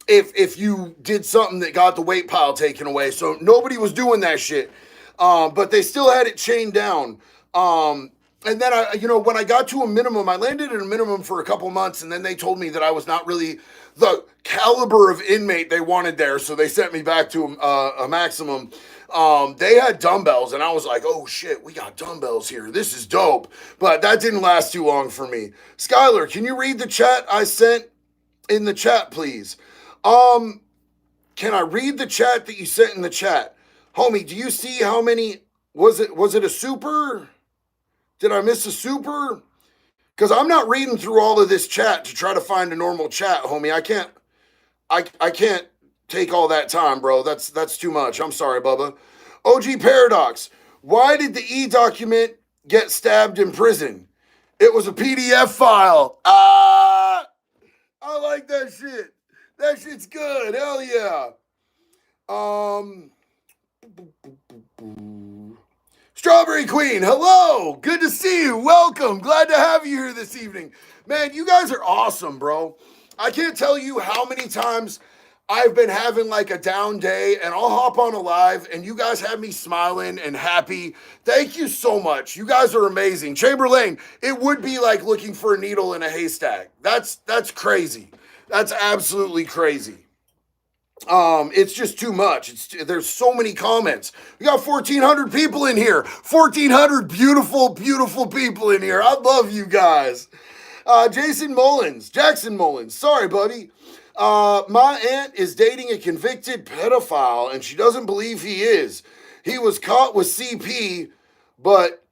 if you did something that got the weight pile taken away. So nobody was doing that shit. But they still had it chained down. And then when I got to a minimum, I landed at a minimum for a couple months, and then they told me that I was not really the caliber of inmate they wanted there, so they sent me back to a maximum. They had dumbbells, and I was like, oh shit, we got dumbbells here. This is dope. But that didn't last too long for me. Skylar, can you read the chat I sent in the chat, please? Can I read the chat that you sent in the chat? Homie, do you see how many, was it a super? Did I miss a super? Because I'm not reading through all of this chat to try to find a normal chat, homie. I can't take all that time, bro. That's too much. I'm sorry, Bubba. OG Paradox, why did the E-document get stabbed in prison? It was a PDF file. Ah! I like that shit. That shit's good. Hell yeah. Strawberry Queen, hello. Good to see you. Welcome. Glad to have you here this evening. Man, you guys are awesome, bro. I can't tell you how many times I've been having like a down day, and I'll hop on a live, and you guys have me smiling and happy. Thank you so much. You guys are amazing. Chamberlain, it would be like looking for a needle in a haystack. That's crazy. That's absolutely crazy. It's just too much. There's so many comments. We got 1,400 people in here. 1,400 beautiful, beautiful people in here. I love you guys. Jackson Mullins. Sorry, buddy. My aunt is dating a convicted pedophile, and she doesn't believe he is. He was caught with CP, but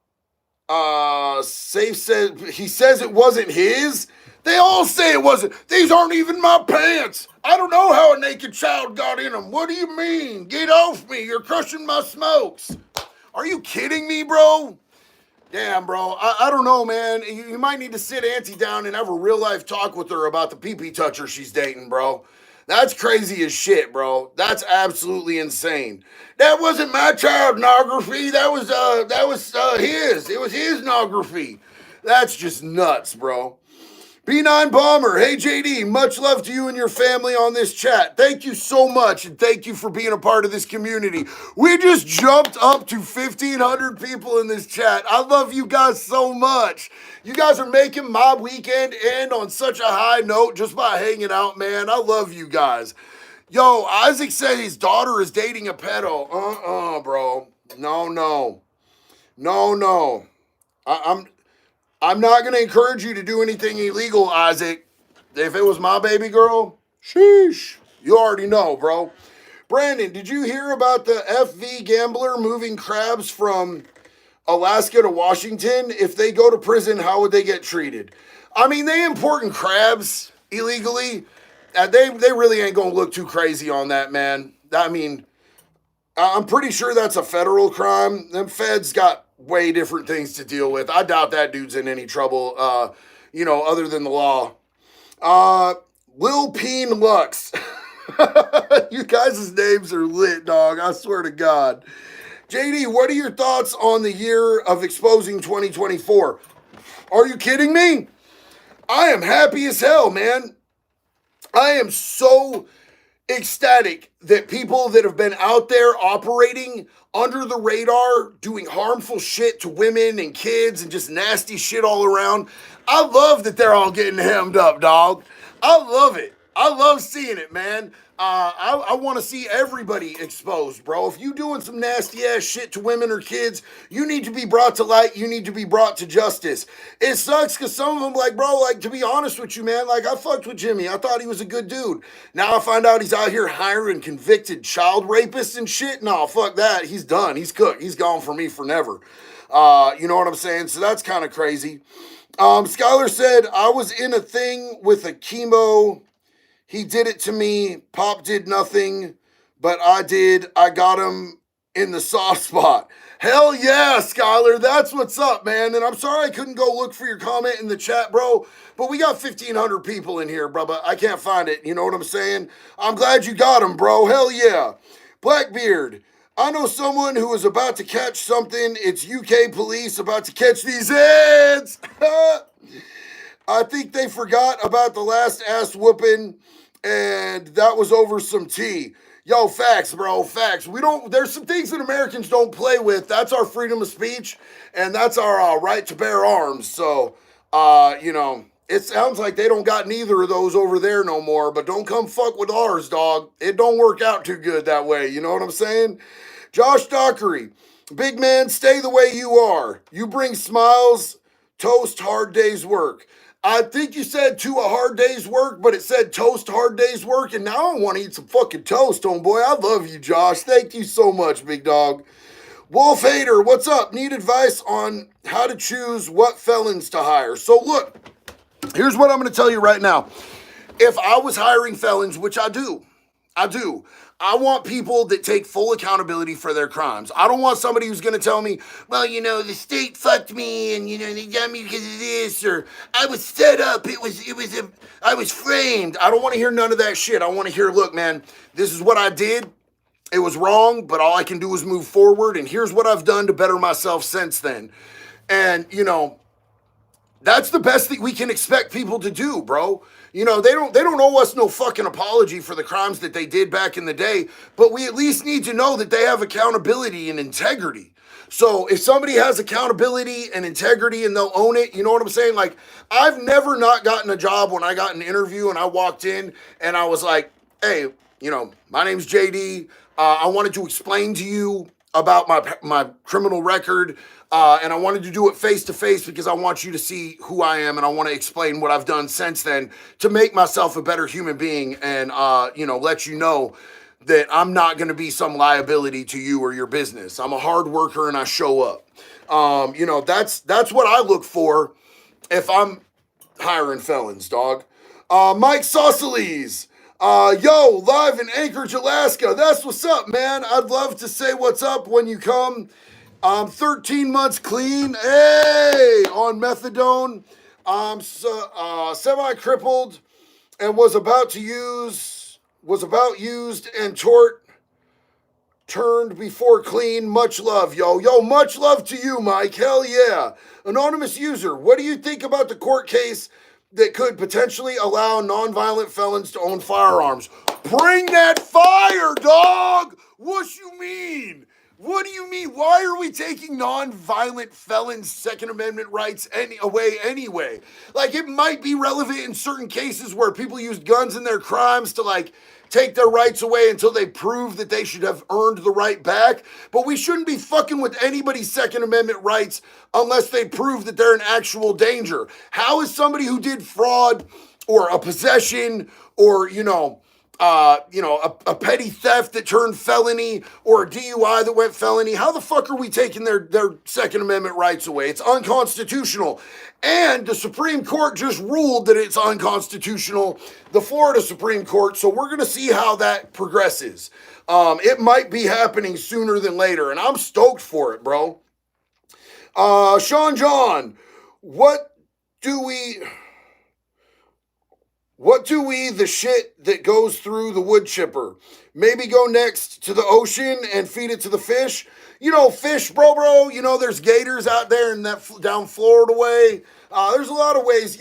he says it wasn't his. They all say it wasn't. These aren't even my pants. I don't know how a naked child got in them. What do you mean? Get off me. You're crushing my smokes. Are you kidding me, bro? Damn, bro. I don't know, man. You might need to sit Auntie down and have a real life talk with her about the pee-pee toucher she's dating, bro. That's crazy as shit, bro. That's absolutely insane. That wasn't my child pornography. That was his. It was his pornography. That's just nuts, bro. B9 Bomber, hey JD, much love to you and your family on this chat. Thank you so much, and thank you for being a part of this community. We just jumped up to 1,500 people in this chat. I love you guys so much. You guys are making my weekend end on such a high note just by hanging out, man. I love you guys. Yo, Isaac said his daughter is dating a pedo. Bro. No. I'm not going to encourage you to do anything illegal, Isaac. If it was my baby girl, sheesh. You already know, bro. Brandon, did you hear about the FV gambler moving crabs from Alaska to Washington? If they go to prison, how would they get treated? I mean, they importing crabs illegally. They really ain't going to look too crazy on that, man. I mean, I'm pretty sure that's a federal crime. Them feds got way different things to deal with. I doubt that dude's in any trouble, other than the law. Lil Peen Lux. You guys' names are lit, dog. I swear to God. JD, what are your thoughts on the year of exposing 2024? Are you kidding me? I am happy as hell, man. I am so ecstatic that people that have been out there operating under the radar, doing harmful shit to women and kids and just nasty shit all around. I love that they're all getting hemmed up, dog. I love it. I love seeing it, man. I want to see everybody exposed, bro. If you doing some nasty ass shit to women or kids, you need to be brought to light. You need to be brought to justice. It sucks because some of them, like, bro, like, to be honest with you, man, like, I fucked with Jimmy. I thought he was a good dude. Now I find out he's out here hiring convicted child rapists and shit. No, fuck that. He's done. He's cooked. He's gone for me for never. You know what I'm saying? So that's kind of crazy. Skylar said, I was in a thing with a chemo. He did it to me. Pop did nothing, but I did. I got him in the soft spot. Hell yeah, Skylar. That's what's up, man. And I'm sorry I couldn't go look for your comment in the chat, bro. But we got 1,500 people in here, bro. But I can't find it. You know what I'm saying? I'm glad you got him, bro. Hell yeah. Blackbeard. I know someone who is about to catch something. It's UK police about to catch these heads. I think they forgot about the last ass whooping, and that was over some tea. Yo, facts, bro, facts. There's some things that Americans don't play with. That's our freedom of speech, and that's our right to bear arms. So, it sounds like they don't got neither of those over there no more, but don't come fuck with ours, dog. It don't work out too good that way. You know what I'm saying? Josh Dockery, big man, stay the way you are. You bring smiles, toast hard day's work. I think you said to a hard day's work, but it said toast hard day's work, and now I want to eat some fucking toast, homeboy. I love you, Josh. Thank you so much, big dog. Wolf Hater, what's up? Need advice on how to choose what felons to hire. So look, here's what I'm going to tell you right now. If I was hiring felons, which I do, I want people that take full accountability for their crimes. I don't want somebody who's going to tell me, well, the state fucked me and, they got me because of this, or I was set up. I was framed. I don't want to hear none of that shit. I want to hear, look, man, this is what I did. It was wrong, but all I can do is move forward. And here's what I've done to better myself since then. And, that's the best thing we can expect people to do, bro. They don't owe us no fucking apology for the crimes that they did back in the day, but we at least need to know that they have accountability and integrity. So if somebody has accountability and integrity and they'll own it, you know what I'm saying? Like, I've never not gotten a job when I got an interview and I walked in and I was like, hey, my name's JD. I wanted to explain to you about my criminal record. And I wanted to do it face to face because I want you to see who I am and I want to explain what I've done since then to make myself a better human being and, let you know that I'm not going to be some liability to you or your business. I'm a hard worker and I show up. That's what I look for if I'm hiring felons, dog. Mike Saucelles. Yo, live in Anchorage, Alaska. That's what's up, man. I'd love to say what's up when you come. 13 months clean, hey, on methadone. Semi-crippled and was about used and turned before clean. Much love, yo. Yo, much love to you, Mike. Hell yeah. Anonymous user, what do you think about the court case that could potentially allow nonviolent felons to own firearms? Bring that fire, dog! What you mean? What do you mean? Why are we taking non-violent felons' Second Amendment rights away anyway? Like, it might be relevant in certain cases where people used guns in their crimes to, take their rights away until they prove that they should have earned the right back. But we shouldn't be fucking with anybody's Second Amendment rights unless they prove that they're in actual danger. How is somebody who did fraud or a possession or, a petty theft that turned felony or a DUI that went felony, how the fuck are we taking their Second Amendment rights away? It's unconstitutional. And the Supreme Court just ruled that it's unconstitutional, the Florida Supreme Court, so we're going to see how that progresses. It might be happening sooner than later, and I'm stoked for it, bro. Sean John, what do we, the shit that goes through the wood chipper? Maybe go next to the ocean and feed it to the fish? Fish, bro, there's gators out there in that down Florida way. There's a lot of ways,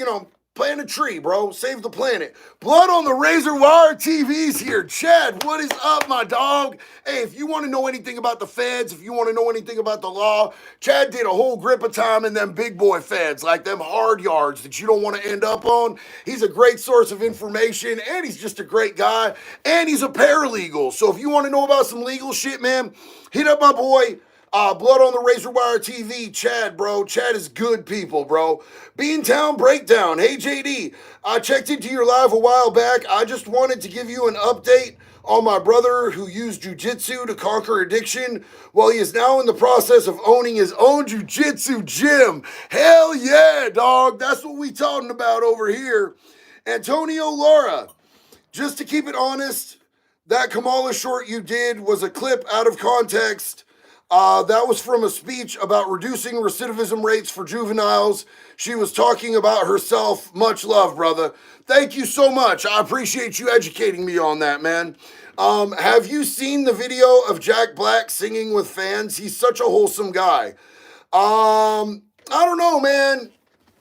Plant a tree, bro. Save the planet. Blood on the Razor Wire TV's here. Chad, what is up, my dog? Hey, if you want to know anything about the feds, if you want to know anything about the law, Chad did a whole grip of time in them big boy feds, like them hard yards that you don't want to end up on. He's a great source of information, and he's just a great guy, and he's a paralegal. So if you want to know about some legal shit, man, hit up my boy, Blood on the Razor Wire TV, Chad, bro. Chad is good people, bro. Beantown Breakdown. Hey, JD, I checked into your live a while back. I just wanted to give you an update on my brother who used jujitsu to conquer addiction. Well, he is now in the process of owning his own jujitsu gym. Hell yeah, dog. That's what we talking about over here. Antonio Laura, just to keep it honest, that Kamala short you did was a clip out of context. That was from a speech about reducing recidivism rates for juveniles. She was talking about herself. Much love, brother. Thank you so much. I appreciate you educating me on that, man. Have you seen the video of Jack Black singing with fans? He's such a wholesome guy. I don't know, man.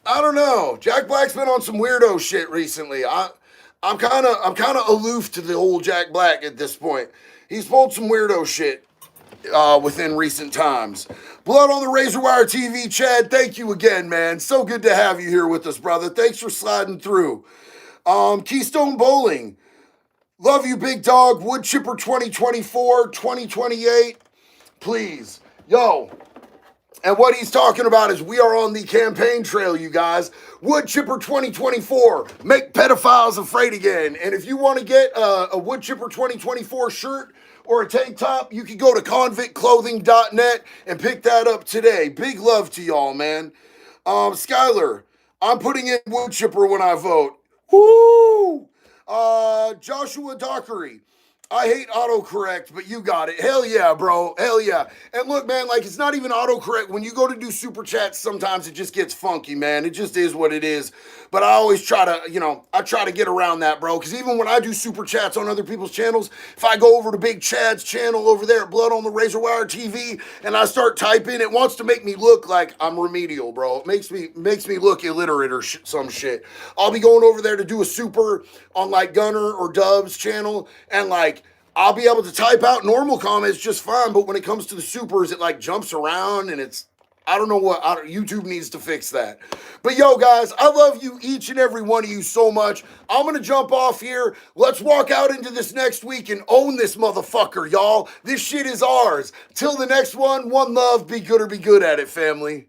I don't know. Jack Black's been on some weirdo shit recently. I'm kind of aloof to the old Jack Black at this point. He's pulled some weirdo shit within recent times. Blood on the Razor Wire TV, Chad, thank you again, man. So good to have you here with us, brother. Thanks for sliding through. Keystone Bowling, love you, big dog. Wood Chipper 2024, 2028, please. Yo, and what he's talking about is we are on the campaign trail, you guys. Wood Chipper 2024, make pedophiles afraid again. And if you want to get a Wood Chipper 2024 shirt or a tank top, you can go to convictclothing.net and pick that up today. Big love to y'all, man. Skylar, I'm putting in Wood Chipper when I vote. Woo! Joshua Dockery, I hate autocorrect, but you got it. Hell yeah, bro. Hell yeah. And look, man, like, it's not even autocorrect. When you go to do super chats, sometimes it just gets funky, man. It just is what it is. But I always try to, I try to get around that, bro. Because even when I do super chats on other people's channels, if I go over to Big Chad's channel over there at Blood on the Razor Wire TV and I start typing, it wants to make me look like I'm remedial, bro. It makes me look illiterate or some shit. I'll be going over there to do a super on like Gunner or Dub's channel, and like, I'll be able to type out normal comments just fine, but when it comes to the supers, it like jumps around and it's, I don't know what, YouTube needs to fix that. But yo, guys, I love you, each and every one of you so much. I'm going to jump off here. Let's walk out into this next week and own this motherfucker, y'all. This shit is ours. Till the next one love, be good or be good at it, family.